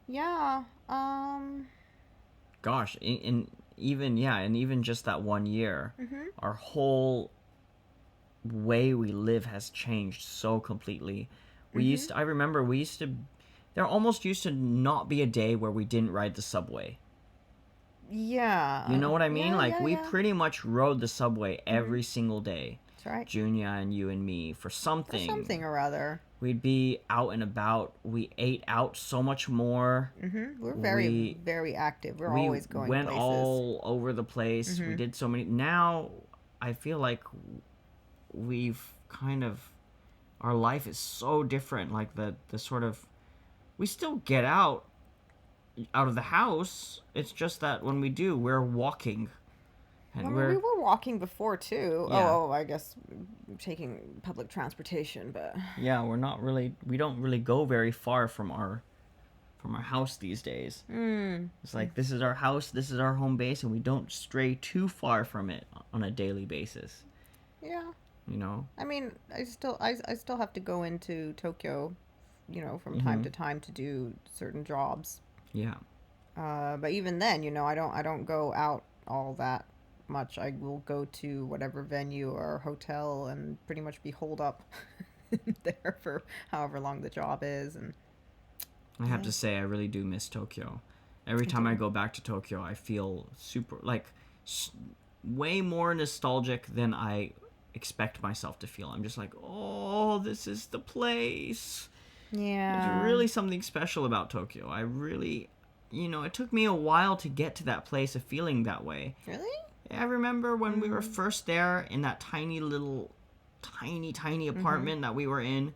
Yeah.
Gosh, in even just that 1 year, our whole way we live has changed so completely. I remember there almost used to not be a day where we didn't ride the subway.
Yeah.
You know what I mean?
Yeah,
We
yeah.
pretty much rode the subway every single day.
That's right.
Junia and you and me for something.
For something or other.
We'd be out and about. We ate out so much more.
We're very, very active. We're always going
went
places.
all over the place. We did so many. Now, I feel like we've kind of, our life is so different. Like the sort of, we still get out of the house. It's just that when we do, we're walking. And
We were walking before too.
Yeah.
Oh, I guess taking public transportation, but
yeah, we don't really go very far from our house these days. It's like, this is our house, this is our home base, and we don't stray too far from it on a daily basis.
yeah.
You know?
I mean, I still have to go into Tokyo, from time to time to do certain jobs.
Yeah.
But even then, I don't go out all that much. I will go to whatever venue or hotel and pretty much be holed up there for however long the job is. And
I have to say, I really do miss Tokyo. Every time I go back to Tokyo, I feel super, way more nostalgic than I expect myself to feel. I'm just like, oh, this is the place.
yeah,
There's really something special about Tokyo. I really, it took me a while to get to that place of feeling that way.
really.
I remember when we were first there in that tiny apartment that we were in.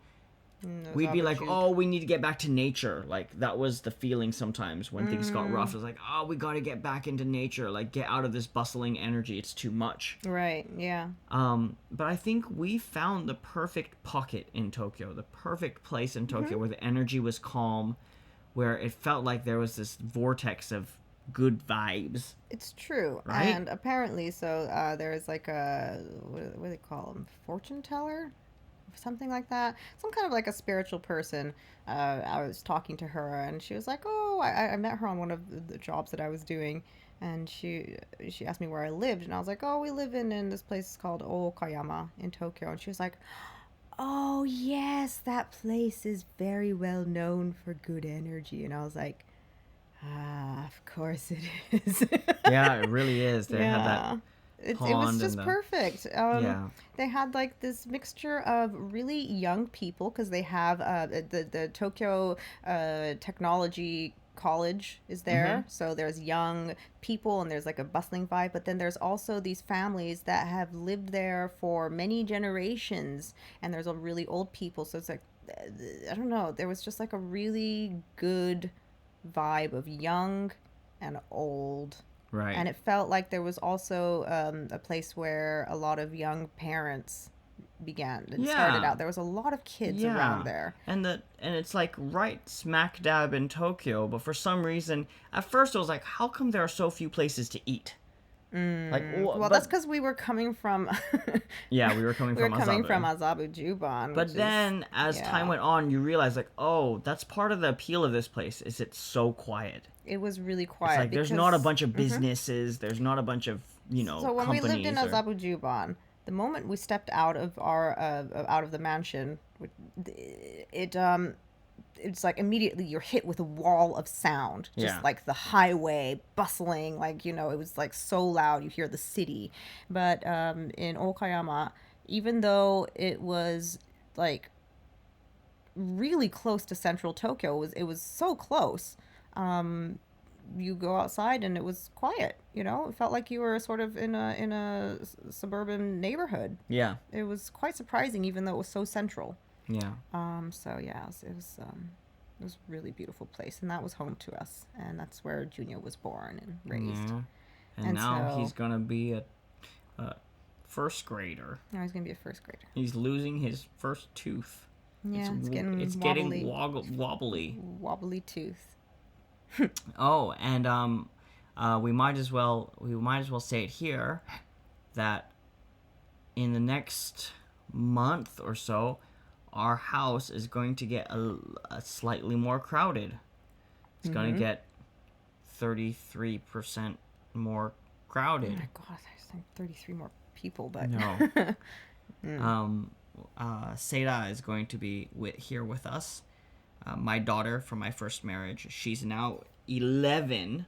We'd be like, oh, we need to get back to nature. Like, that was the feeling sometimes when things got rough. It was like, oh, we got to get back into nature. Like, get out of this bustling energy. It's too much.
Right. Yeah.
But I think we found the perfect pocket in Tokyo, the perfect place in Tokyo where the energy was calm, where it felt like there was this vortex of good vibes.
It's true.
Right?
And apparently, so there's like a, what do they call them? Fortune teller? Something like that. Some kind of like a spiritual person. I was talking to her and she was like, oh, I met her on one of the jobs that I was doing. And she asked me where I lived. And I was like, oh, we live in this place called Okayama in Tokyo. And she was like, oh, yes, that place is very well known for good energy. And I was like, of course it is.
Yeah, it really is. They had that
It was just perfect.
Yeah.
They had like this mixture of really young people because they have the Tokyo Technology College is there. So there's young people and there's like a bustling vibe. But then there's also these families that have lived there for many generations. And there's a really old people. So it's like, I don't know. There was just like a really good vibe of young and old.
Right.
And it felt like there was also a place where a lot of young parents began and started
Yeah.
out. There was a lot of kids around
Yeah.
there.
And it's like right smack dab in Tokyo, but for some reason at first it was like, how come there are so few places to eat? Like,
Well, that's
but
because we were coming from
yeah, we were coming
we were
from
coming from
Azabu.
Azabu Juban,
But
which
then, as time
yeah,
went on, you realize, like, oh, that's part of the appeal of this place, is it's so quiet.
it was really
It's
quiet
like, there's not a
because
bunch of businesses, there's not a bunch of,
so when we lived in
companies or...
Azabu Juban, the moment we stepped out of our out of the mansion, it it's like immediately you're hit with a wall of sound, just
Yeah.
like the highway bustling, like it was like so loud you hear the city. But in Okayama, even though it was like really close to central Tokyo, it was so close. You go outside and it was quiet. It felt like you were sort of in a suburban neighborhood.
Yeah.
It was quite surprising, even though it was so central.
Yeah.
So yeah, it was a really beautiful place, and that was home to us, and that's where Junior was born and raised.
Yeah. And
And
now
so-
he's gonna be a first grader.
Now he's gonna be a first grader.
He's losing his first tooth.
Yeah, it's getting
it's
wobbly,
getting wobbly.
wobbly tooth.
Oh, and we might as well say it here that in the next month or so, our house is going to get a slightly more crowded. It's going to get 33% more
Oh
crowded.
my god, there's like 33 more people, but
No. Seda is going to be here with us. My daughter from my first marriage. She's now 11.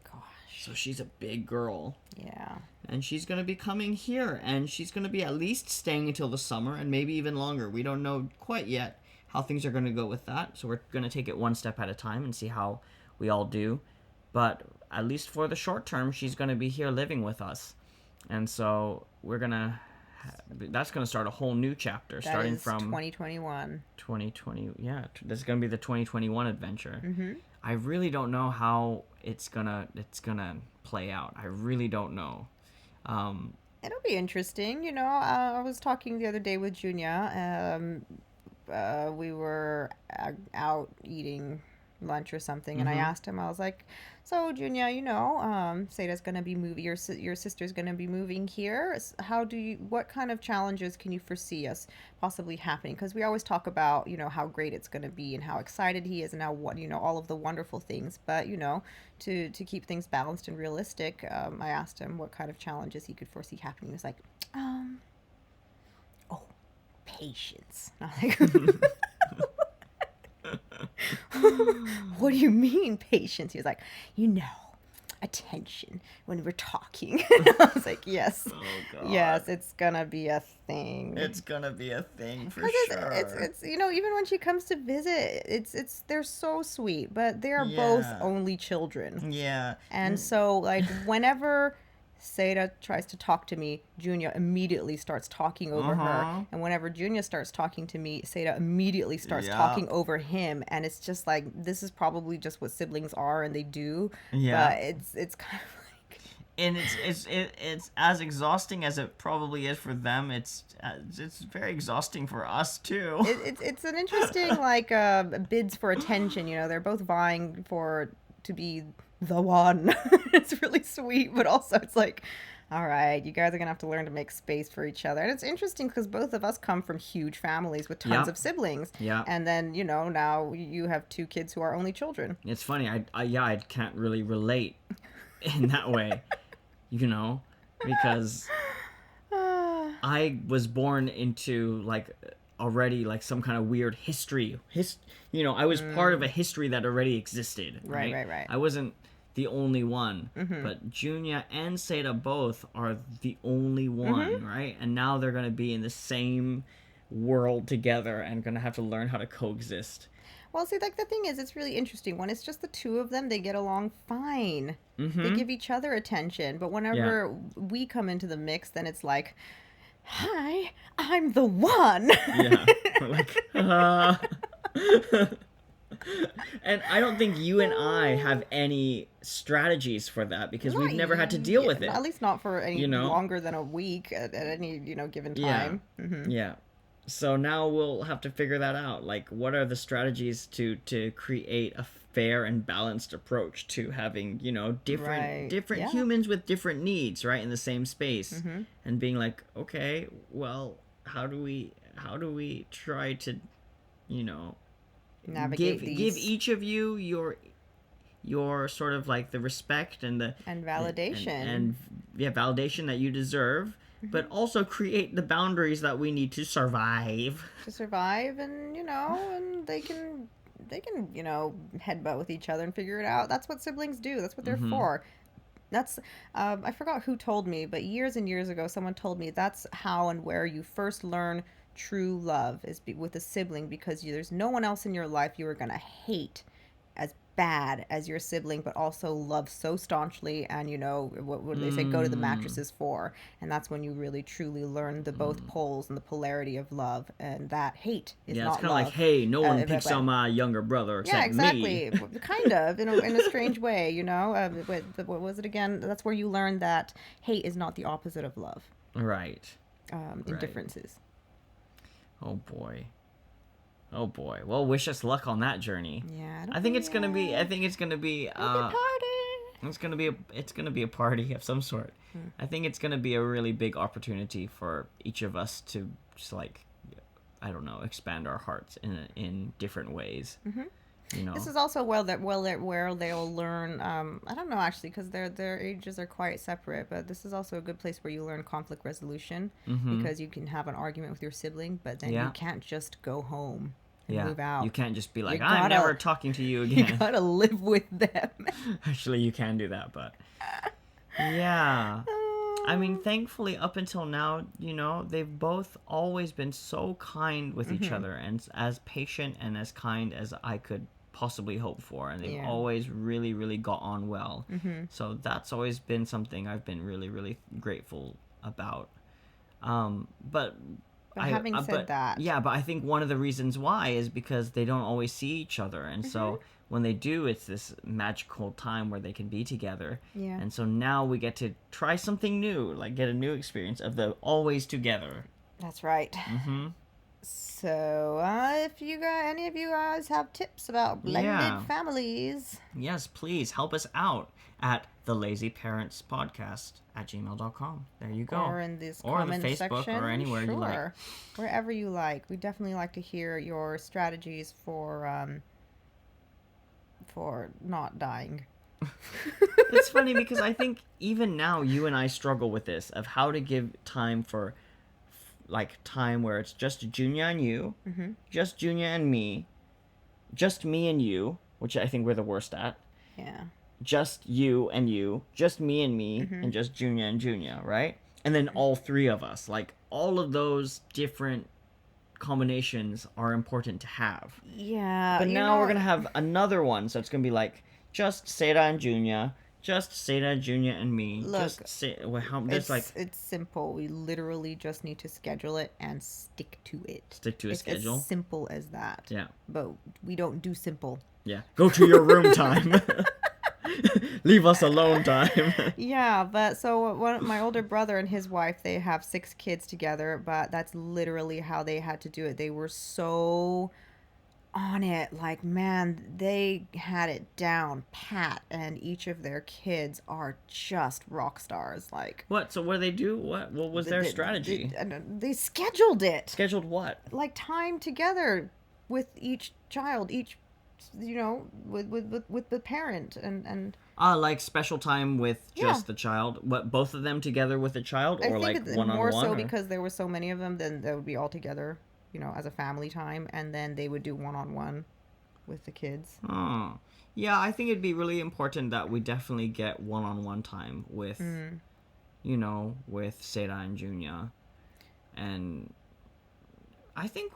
gosh,
So she's a big girl.
yeah.
And she's going to be coming here. And she's going to be at least staying until the summer and maybe even longer. We don't know quite yet how things are going to go with that. So we're going to take it one step at a time and see how we all do. But at least for the short term, she's going to be here living with us. And so we're going to... That's going to start a whole new chapter,
That
starting
is
from
2021.
2020. Yeah, this is going to be the 2021 adventure.
Mm-hmm.
I really don't know how it's gonna play out. I really don't know.
It'll be interesting. I was talking the other day with Junya. We were out eating lunch or something, and I asked him, I was like, so Junya, Seida's gonna be moving, your sister's gonna be moving here. What kind of challenges can you foresee us possibly happening? Because we always talk about, how great it's gonna be and how excited he is and how all of the wonderful things. But, to keep things balanced and realistic, I asked him what kind of challenges he could foresee happening. He was like, patience. And I was like, what do you mean patience? He was like, attention when we're talking. I was like, yes.
Oh God.
Yes, it's gonna be a thing.
It's gonna be a thing for
'Cause
sure.
it's even when she comes to visit, it's they're so sweet, but they are both
Yeah.
only children.
Yeah.
And so, like, whenever Seida tries to talk to me, Junya immediately starts talking over her. And whenever Junya starts talking to me, Seida immediately starts
Yeah.
talking over him. And it's just like, this is probably just what siblings are and they do.
Yeah.
But it's kind of like...
And it's as exhausting as it probably is for them. It's very exhausting for us too.
It's an interesting, like, bids for attention. They're both vying to be the one. It's really sweet, but also it's like, all right, you guys are gonna have to learn to make space for each other. And it's interesting because both of us come from huge families with tons
Yeah.
of siblings.
Yeah.
And then now you have two kids who are only children.
It's funny. I can't really relate in that way, because I was born into already some kind of weird history. I was part of a history that already existed.
Right.
I wasn't the only one, but Junya and Seida both are the only one, right? And now they're gonna be in the same world together and gonna have to learn how to coexist.
Well, see, the thing is, it's really interesting. When it's just the two of them, they get along fine. They give each other attention. But whenever we come into the mix, then it's like, hi, I'm the one.
Yeah. We're like, And I don't think you and I have any strategies for that because we've never had to deal with it.
At least not for any
You know?
longer than a week at any given
Yeah.
time.
Yeah. So now we'll have to figure that out. Like, what are the strategies to create a fair and balanced approach to having, different
Yeah.
humans with different needs, right, in the same space, and being like, okay, well, how do we try to,
Navigate
give
these.
each of you your sort of like the respect and the
validation
and validation that you deserve, but also create the boundaries that we need to survive.
And and they can headbutt with each other and figure it out. That's what siblings do. That's what they're for. That's I forgot who told me, but years and years ago someone told me that's how and where you first learn true love is with a sibling, because there's no one else in your life you are going to hate as bad as your sibling, but also love so staunchly. And what they say, go to the mattresses for. And that's when you really truly learn the both poles and the polarity of love, and that hate is not love.
Yeah, it's kind of like, hey, no one picks on my younger brother except
me. Yeah, exactly.
Me.
Kind of in a strange way, what was it again? That's where you learn that hate is not the opposite of love.
Right.
In differences.
Oh boy. Well, wish us luck on that journey.
Yeah,
I think it's gonna be a party. It's gonna be a party of some sort. I think it's gonna be a really big opportunity for each of us to just, like, I don't know, expand our hearts in different ways.
This is also where they'll learn. I don't know, actually, because their ages are quite separate. But this is also a good place where you learn conflict resolution, because you can have an argument with your sibling, but then you can't just go home and move out.
You can't just be like, I'm never talking to you again.
You gotta live with them.
Actually, you can do that, but yeah. I mean, thankfully, up until now, they've both always been so kind with each other, and as patient and as kind as I could possibly hope for, and they've always really, really got on well. So that's always been something I've been really, really grateful about. But
having said that,
but I think one of the reasons why is because they don't always see each other, and so when they do, it's this magical time where they can be together.
Yeah.
And so now we get to try something new, like get a new experience of the always together.
That's right. So, if any of you guys have tips about blended families,
yes, please help us out at thelazyparentspodcast@gmail.com. There you go.
Or in this
or
comment
the Facebook
section,
or anywhere you like.
Wherever you like. We definitely like to hear your strategies for not dying.
It's funny because I think even now you and I struggle with this of how to give time for time where it's just Junya and you, just Junya and me, just me and you, which I think we're the worst at.
Yeah.
Just you and you, just me and me, and just Junya and Junya, right? And then all three of us. Like, all of those different combinations are important to have.
Yeah.
But now we're going to have another one, so it's going to be like, just Seda and Junya, just Seda, Junya, and me.
Look, it's simple. We literally just need to schedule it and stick to it.
Stick to a schedule?
It's as simple as that.
Yeah.
But we don't do simple.
Yeah. Go to your room time. Leave us alone time.
Yeah, but so my older brother and his wife, they have 6 kids together, but that's literally how they had to do it. They were so on it, like, man, they had it down pat, and each of their kids are just rock stars. Like,
what? So what do they do? What was their strategy?
They scheduled it.
Scheduled what?
Like, time together with each child, with the parent, and
like special time with just the child. What, both of them together with the child, or like one-on-one?
More so because there were so many of them, then they would be all together, as a family time, and then they would do one-on-one with the kids.
Oh, yeah. I think it'd be really important that we definitely get one-on-one time with, with Seda and Junya, and I think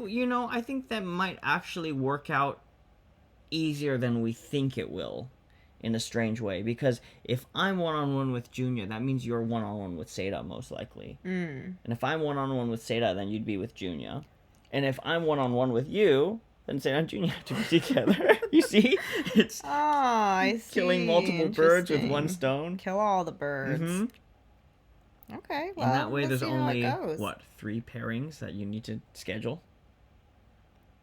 that might actually work out easier than we think it will, in a strange way, because if I'm one-on-one with Junya, that means you're one-on-one with Seda, most likely. And if I'm one-on-one with Seda, then you'd be with Junya. And if I'm one-on-one with you, and San Junior have to be together. You see? It's
I see.
killing multiple birds with one
Interesting.
stone.
Kill all the birds.
Mm-hmm.
Okay, well,
In that way,
let's
there's
see how
only,
it goes.
what, 3 pairings that you need to schedule?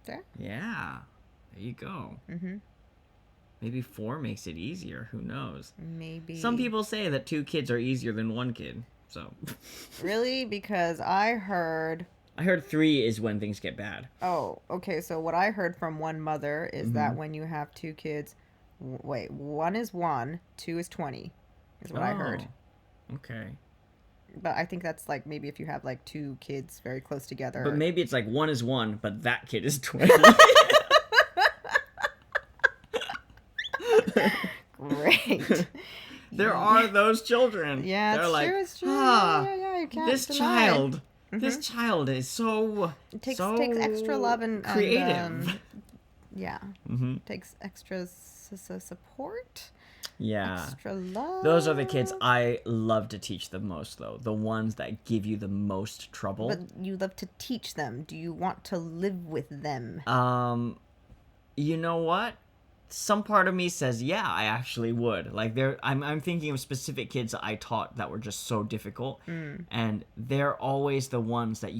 There.
Yeah. There you go.
Mm-hmm.
Maybe 4 makes it easier. Who knows?
Maybe.
Some people say that 2 kids are easier than 1 kid. So.
Really? Because I heard...
I heard 3 is when things get bad.
Oh, okay. So what I heard from one mother is that when you have 2 kids... Wait, 1 is 1, 2 is 20, is what I heard.
Okay.
But I think that's like maybe if you have like 2 kids very close together.
But maybe it's like 1 is 1, but that kid is 20.
Great.
There are those children.
Yeah,
they're
it's
like,
true. It's true.
Ah,
Yeah, you can't
this
deny
child,
it.
this child is so
It takes extra love and
creative.
Yeah.
Mm-hmm.
Takes extra support.
Yeah.
Extra love.
Those are the kids I love to teach the most, though. The ones that give you the most trouble.
But you love to teach them. Do you want to live with them?
You know what? Some part of me says, yeah, I actually would. Like I'm thinking of specific kids that I taught that were just so difficult, and they're always the ones that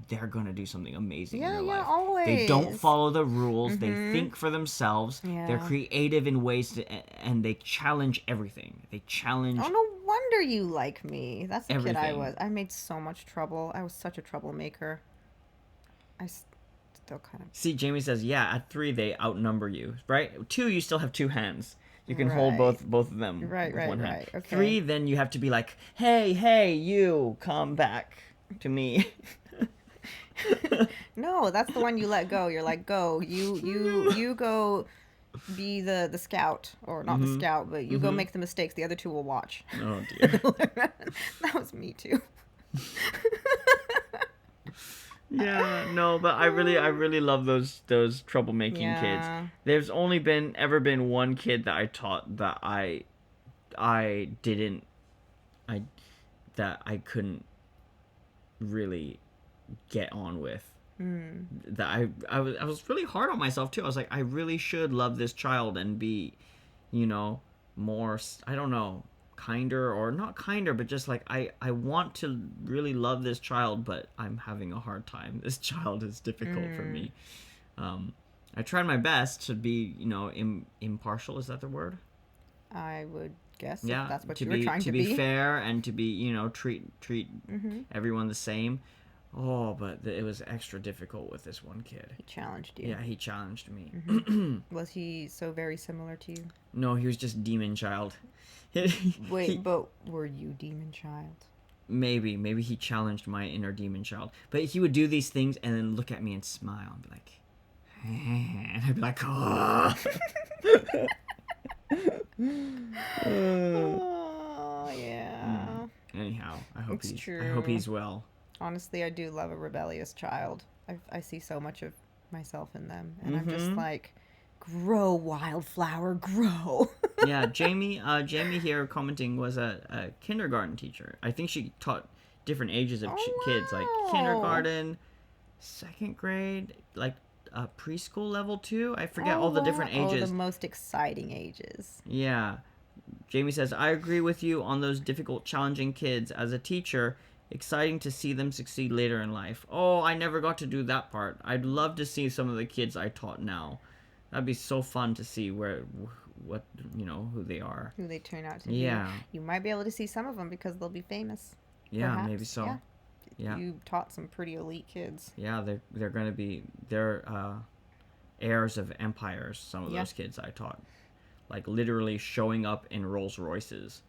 they're gonna do something amazing in their life.
Always.
They don't follow the rules. They think for themselves.
Yeah.
They're creative in ways and they challenge everything. They challenge.
Oh, no wonder you like me. That's the kid I
Everything.
was. I made so much trouble. I was such a troublemaker. I still kind of...
See, Jamie says, yeah, at 3 they outnumber you, right? 2, you still have 2 hands. You can hold both of them
Right,
with one hand.
okay.
3, then you have to be like, hey, you, come back to me.
No, that's the one you let go. You're like, go. You go be the scout. Or not the scout, but you go make the mistakes. The other 2 will watch.
Oh, dear.
That was me, too.
Yeah, no, but I really love those troublemaking kids. There's only ever been one kid that I taught that I couldn't really get on with. That I was really hard on myself too. I was like, I really should love this child and be, more, I don't know, kinder, or not kinder, but just like I want to really love this child, but I'm having a hard time. This child is difficult for me. I tried my best to be, impartial. Is that the word?
I would guess.
Yeah,
if that's what you were trying to be.
To be fair and to be, treat everyone the same. Oh, but it was extra difficult with this one kid.
He challenged you.
Yeah, he challenged me.
Was he so very similar to you?
No, he was just demon child.
Wait, but were you demon child?
Maybe he challenged my inner demon child. But he would do these things and then look at me and smile and be like, and I'd be like, oh.
Oh, yeah.
Anyhow, I hope
It's
he's well.
Honestly, I do love a rebellious child. I see so much of myself in them, and I'm just like, grow, wildflower, grow.
Yeah, Jamie here commenting was a kindergarten teacher. I think she taught different ages of kids, like kindergarten, 2nd grade, like preschool level too. I forget all the different ages.
Oh, the most exciting ages.
Yeah. Jamie says, I agree with you on those difficult, challenging kids. As a teacher, exciting to see them succeed later in life. Oh, I never got to do that part. I'd love to see some of the kids I taught now. That'd be so fun to see who they are.
Who they turn out to be.
Yeah.
You might be able to see some of them because they'll be famous.
Yeah,
perhaps.
maybe so. Yeah.
You taught some pretty elite kids.
Yeah, they're going to be, heirs of empires, some of those kids I taught. Like literally showing up in Rolls Royces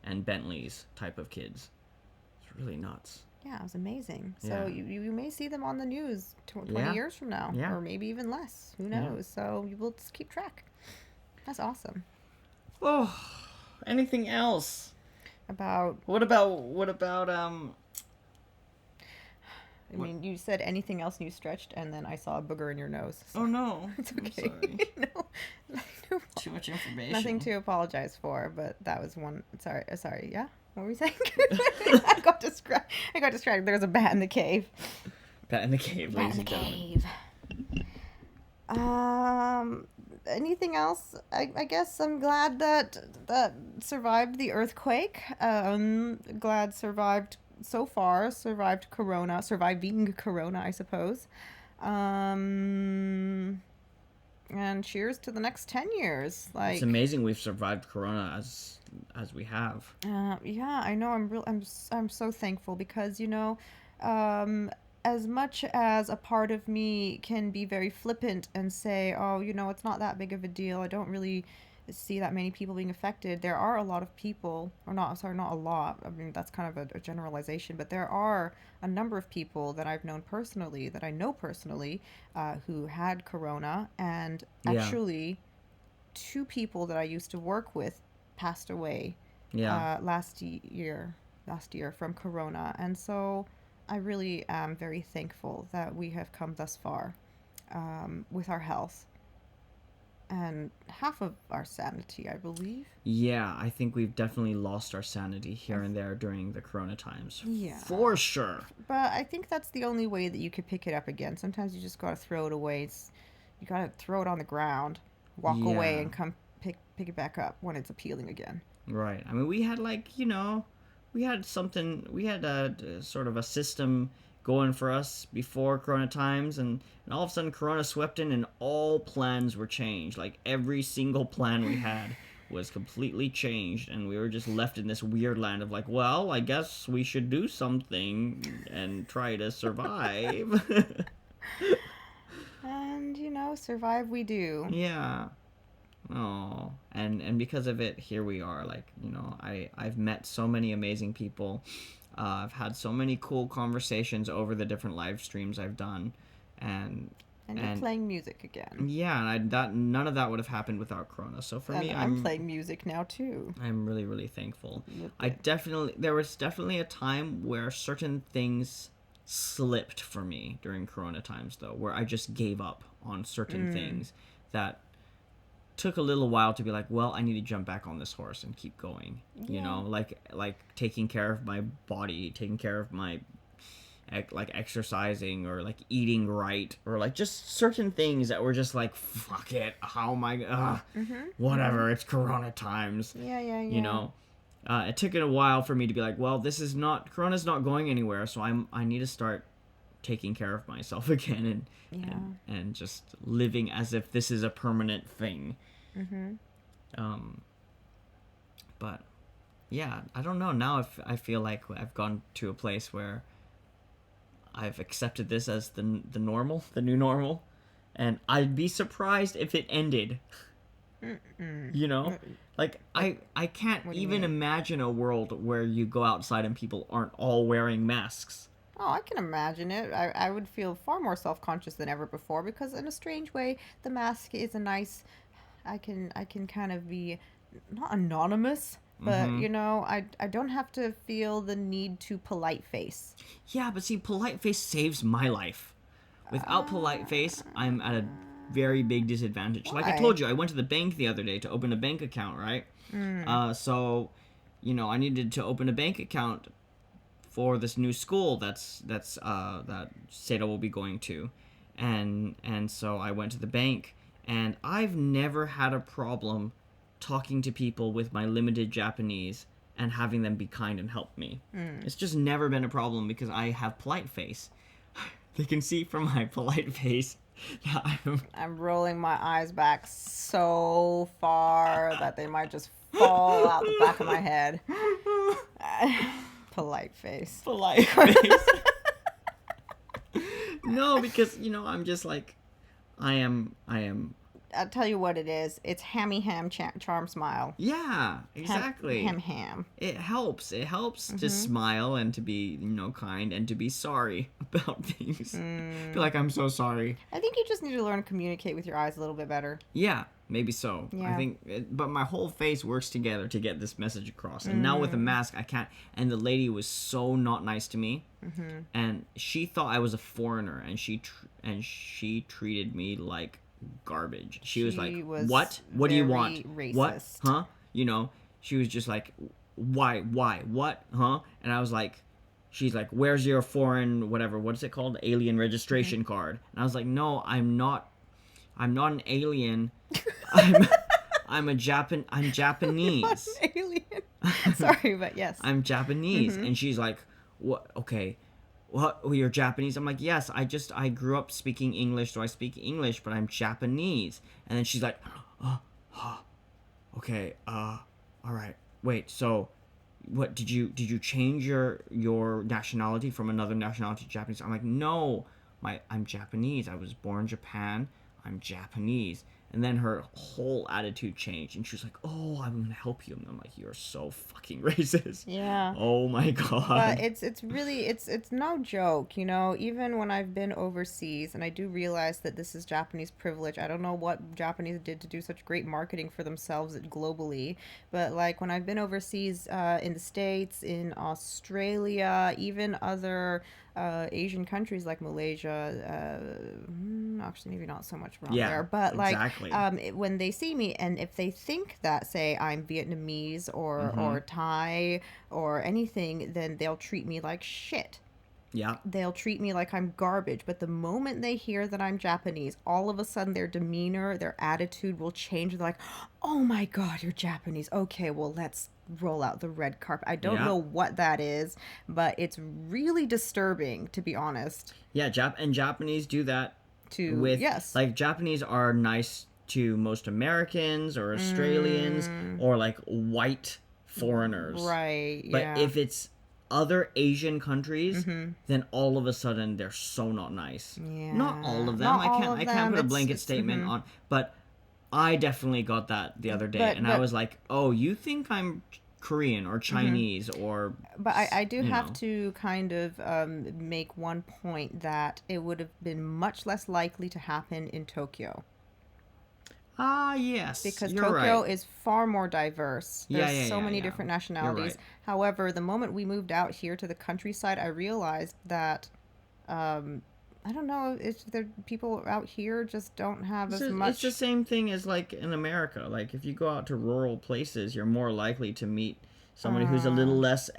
and Bentleys type of kids. It's really nuts.
Yeah, it was amazing. So you may see them on the news 20 years from now, or maybe even less. Who knows? Yeah. So you will just keep track. That's awesome.
Oh, anything else? What about
I mean, you said anything else and you stretched, and then I saw a booger in your nose.
So. Oh, no.
It's okay.
I'm sorry. Too much information.
Nothing to apologize for, but that was one. Sorry. Yeah? What were we saying? I got distracted. There was a bat in the cave.
Bat in the cave, ladies and gentlemen.
Anything else? I guess I'm glad that survived the earthquake. Glad survived so far. Surviving Corona, I suppose. Um, and cheers to the next 10 years.
It's
Like,
amazing we've survived Corona as we have.
yeah, I know. I'm so thankful because um, as much as a part of me can be very flippant and say, oh, it's not that big of a deal. I don't really see that many people being affected. There are a lot of people, or not. Sorry, not a lot. I mean, that's kind of a generalization, but there are a number of people that I've known personally, that I know personally, who had corona, and
Yeah.
actually, two people that I used to work with passed away
Yeah.
last year from corona, and so I really am very thankful that we have come thus far with our health and half of our sanity, I believe.
Yeah, I think we've definitely lost our sanity here and there during the Corona times.
Yeah.
For sure.
But I think that's the only way that you could pick it up again. Sometimes you just gotta throw it away. You gotta throw it on the ground, walk away,
Yeah.
and come pick it back up when it's appealing again.
Right. I mean, we had we had a sort of a system going for us before Corona times, and all of a sudden Corona swept in and all plans were changed. Like every single plan we had was completely changed, and we were just left in this weird land of like, well, I guess we should do something and try to survive.
And survive we do.
Yeah. Oh, and because of it, here we are. Like, I've met so many amazing people. I've had so many cool conversations over the different live streams I've done, and
You're playing music again.
yeah, and none of that would have happened without Corona. So for me,
I'm playing music now too.
I'm really, really thankful.
Okay.
There was definitely a time where certain things slipped for me during Corona times, though, where I just gave up on certain things that took a little while to be like, well, I need to jump back on this horse and keep going.
Yeah.
Like taking care of my body, taking care of my like exercising or like eating right, or like just certain things that were just like, fuck it, how am I whatever, it's Corona times.
Yeah.
It took it a while for me to be like, well, Corona's not going anywhere, so I need to start taking care of myself again and just living as if this is a permanent thing. But yeah, I don't know, now if I feel like I've gone to a place where I've accepted this as the normal, the new normal, and I'd be surprised if it ended. Like I can't even imagine a world where you go outside and people aren't all wearing masks.
Oh, I can imagine it. I would feel far more self-conscious than ever before because in a strange way, the mask is a nice... I can kind of be not anonymous, but I don't have to feel the need to polite face.
Yeah, but see, polite face saves my life. Without polite face, I'm at a very big disadvantage.
Why?
Like I told you, I went to the bank the other day to open a bank account, right? So, I needed to open a bank account for this new school that Seda will be going to, and so I went to the bank, and I've never had a problem talking to people with my limited Japanese and having them be kind and help me. It's just never been a problem because I have polite face. They can see from my polite face that
I'm rolling my eyes back so far that they might just fall out the back of my head. Polite face.
Polite face. No, because I'm just like, I am.
I'll tell you what it is. It's hammy ham charm smile.
Yeah, exactly.
Ham.
It helps. It helps to smile and to be, kind and to be sorry about things. Be like, I'm so sorry.
I think you just need to learn to communicate with your eyes a little bit better.
Yeah, maybe so.
Yeah.
I think, but my whole face works together to get this message across. And now with a mask, I can't. And the lady was so not nice to me. And she thought I was a foreigner, and she treated me like garbage. She was like, what do you want?
Racist.
What, huh? She was just like, why, what, huh? And I was like, she's like, where's your foreign whatever, what's it called, alien registration card? And I was like, no, I'm not I'm not an alien. I'm I'm Japanese.
Not an alien. Sorry, but yes.
I'm Japanese. And she's like, what? Okay. What? Oh, you're Japanese? I'm like, yes, I grew up speaking English, so I speak English, but I'm Japanese. And then she's like, okay, all right. Wait, so what did you change your nationality from another nationality to Japanese? I'm like, no, I'm Japanese. I was born in Japan. I'm Japanese. And then her whole attitude changed, and she was like, "Oh, I'm gonna help you." And I'm like, "You're so fucking racist."
Yeah.
Oh my god.
But it's really it's no joke, you know. Even when I've been overseas, and I do realize that this is Japanese privilege. I don't know what Japanese did to do such great marketing for themselves globally, but like when I've been overseas, in the States, in Australia, even other Asian countries like Malaysia, actually maybe not so much around there, but like
exactly.
When they see me, and if they think that, say, I'm Vietnamese or Thai or anything, then they'll treat me like shit.
Yeah.
They'll treat me like I'm garbage. But the moment they hear that I'm Japanese, all of a sudden their demeanor, their attitude will change. They're like, oh my God, you're Japanese. Okay, well, let's roll out the red carpet. I don't know what that is, but it's really disturbing, to be honest.
Yeah, and Japanese do that
With
like Japanese are nice to most Americans or Australians or like white foreigners.
Right,
But if it's other Asian countries, then all of a sudden they're so not nice.
Yeah.
Not all of them.
Not
I can't put a blanket statement on, but I definitely got that the other day, and I was like, "Oh, you think I'm Korean or Chinese or?"
But I do have to kind of make one point that it would have been much less likely to happen in Tokyo.
Yes.
Because
you're
Tokyo
right.
is far more diverse. There's so many
yeah.
different
You're
nationalities.
right.
However, the moment we moved out here to the countryside, I realized that I don't know if the people out here just don't have as much.
It's the same thing as like in America. Like if you go out to rural places, you're more likely to meet somebody who's a little less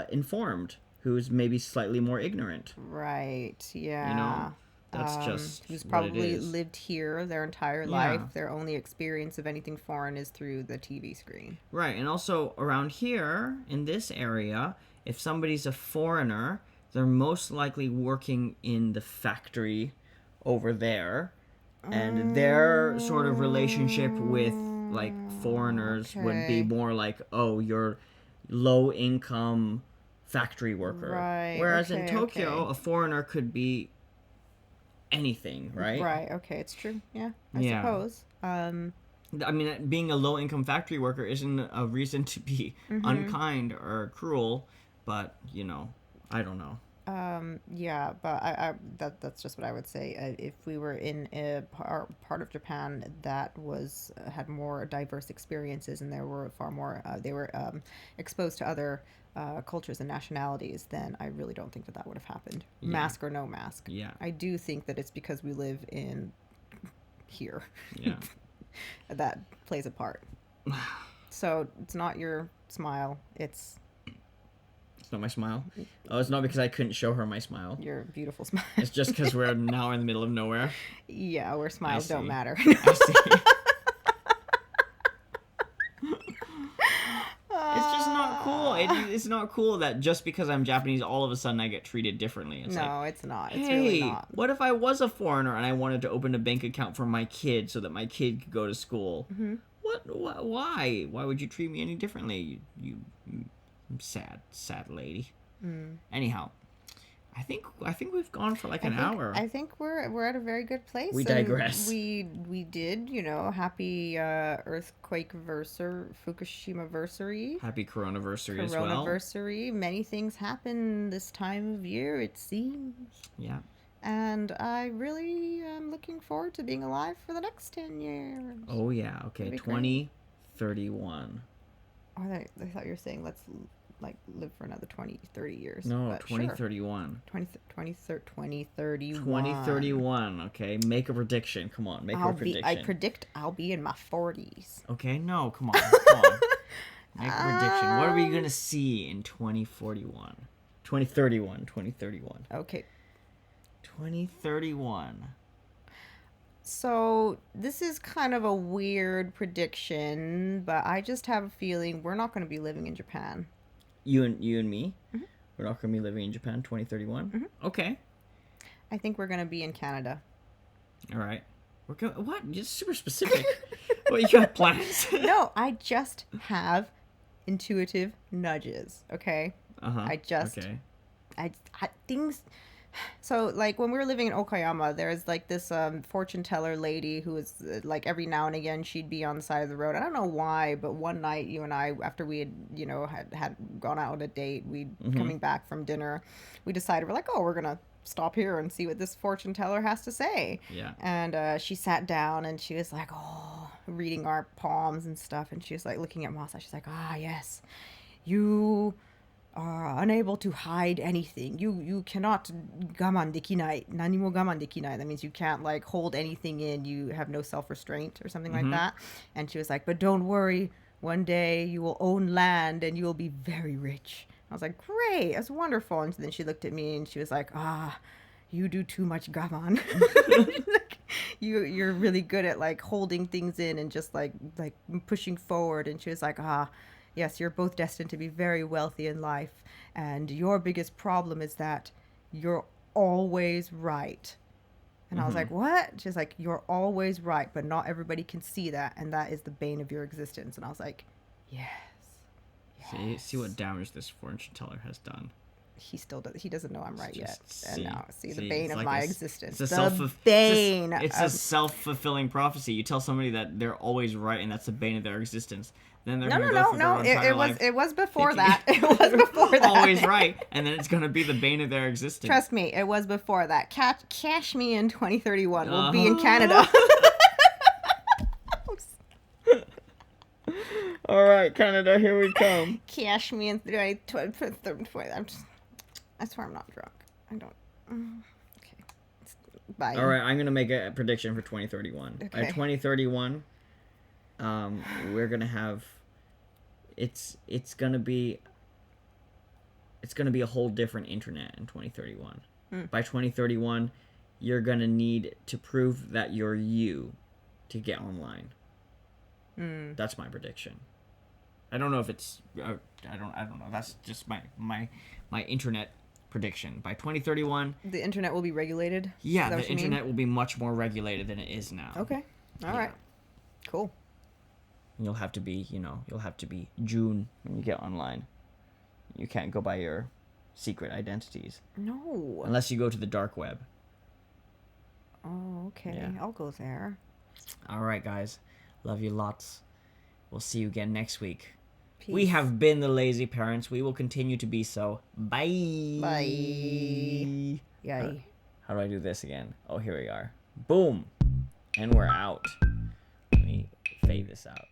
informed, who's maybe slightly more ignorant.
Right. Yeah.
You know, that's just
who's
what it
probably
is.
lived here their entire life. Their only experience of anything foreign is through the TV screen.
Right, and also around here in this area, if somebody's a foreigner, they're most likely working in the factory over there, and their sort of relationship with like foreigners would be more like, oh, you're low income factory worker.
Right.
Whereas in Tokyo, a foreigner could be anything, right?
Right. Okay, it's true. Yeah, I suppose.
I mean, being a low income factory worker isn't a reason to be unkind or cruel, but you know, I don't know.
Yeah, but that's just what I would say. If we were in a part of Japan that had more diverse experiences, and there were far more, they were exposed to other cultures and nationalities, then I really don't think that would have happened. Yeah. Mask or no mask.
Yeah.
I do think that it's because we live in here.
Yeah.
That plays a part. So it's not your smile. It's
not my smile. Oh, it's not because I couldn't show her my smile.
Your beautiful smile.
It's just because we're now in the middle of nowhere.
Yeah, where smiles don't matter.
I see. It's just not cool. It's not cool that just because I'm Japanese, all of a sudden I get treated differently. It's
it's not. It's
hey,
really not.
What if I was a foreigner and I wanted to open a bank account for my kid so that my kid could go to school?
Mm-hmm.
What? Why? Why would you treat me any differently? You sad lady. Anyhow, I think we've gone for an hour.
I think we're at a very good place.
We digress.
We did, happy earthquake-versary, Fukushima-versary.
Happy Coronaversary as well.
Coronaversary. Many things happen this time of year, it seems.
Yeah.
And I really am looking forward to being alive for the next 10 years.
Oh, yeah. Okay, 2031.
Oh, I thought you were saying let's live for another 20, 30 years.
No, 2031.
Sure. 2031.
2031, okay? Make a prediction. Come on, make a prediction.
I predict I'll be in my 40s.
Okay, no, come on. Make a prediction. What are we going to see in 2041? 2031.
Okay.
2031.
So this is kind of a weird prediction, but I just have a feeling we're not going to be living in Japan.
You and me, we're not going to be living in Japan 2031. Okay.
I think we're going to be in Canada.
All right. We're going. What? You're super specific. What, you got plans?
No, I just have intuitive nudges. Okay.
Okay.
I things. So like when we were living in Okayama, there's like this fortune teller lady who was like every now and again she'd be on the side of the road. I don't know why, but one night you and I, after we had had gone out on a date, we coming back from dinner, we decided we're like, oh, we're gonna stop here and see what this fortune teller has to say.
Yeah.
And she sat down and she was like, oh, reading our palms and stuff, and she was like looking at Masa. She's like, ah, yes, you are unable to hide anything. You cannot gaman dekinai. Nani mo gaman dekinai. That means you can't like hold anything in. You have no self-restraint or something like that. And she was like, but don't worry. One day you will own land and you will be very rich. I was like, great. That's wonderful. And then she looked at me and she was like, ah, you do too much gaman. Like, you're really good at like holding things in and just like pushing forward. And she was like, ah, yes, you're both destined to be very wealthy in life, and your biggest problem is that you're always right. And I was like, what? She's like, you're always right, but not everybody can see that, and that is the bane of your existence. And I was like, yes.
See what damage this fortune teller has done.
He still does. He doesn't know I'm right yet. And now, see the
See,
bane
it's
of
like
my
a-
existence.
It's a
The bane.
It's a self-fulfilling prophecy. You tell somebody that they're always right, and that's the bane of their existence. Then they're gonna go through their entire life
It was before
thinking
that. It was before that.
always right, and then it's gonna be the bane of their existence.
Trust me, it was before that. Cash me in 2031. We'll be in Canada.
All right, Canada, here we come.
Cash me in 2031. I swear I'm not drunk. I don't. Okay. Bye.
All right, I'm gonna make a prediction for 2031. By
Okay.
2031, we're gonna have. It's gonna be a whole different internet in 2031. By 2031, you're gonna need to prove that you're you to get online. That's my prediction. I don't know if it's. I don't know. That's just my internet prediction. By 2031,
The internet will be regulated.
yeah,
Is that
the
what you mean?
internet will be much more regulated than it is now.
Okay. All
Yeah.
right. Cool.
You'll have to be, June when you get online. You can't go by your secret identities
No.
unless you go to the dark web.
Oh, okay.
Yeah.
I'll go there.
All right, guys. Love you lots. We'll see you again next week.
Peace.
We have been the Lazy Parents. We will continue to be so. Bye.
Bye. Yay.
How do I do this again? Oh, here we are. Boom. And we're out. Let me fade this out.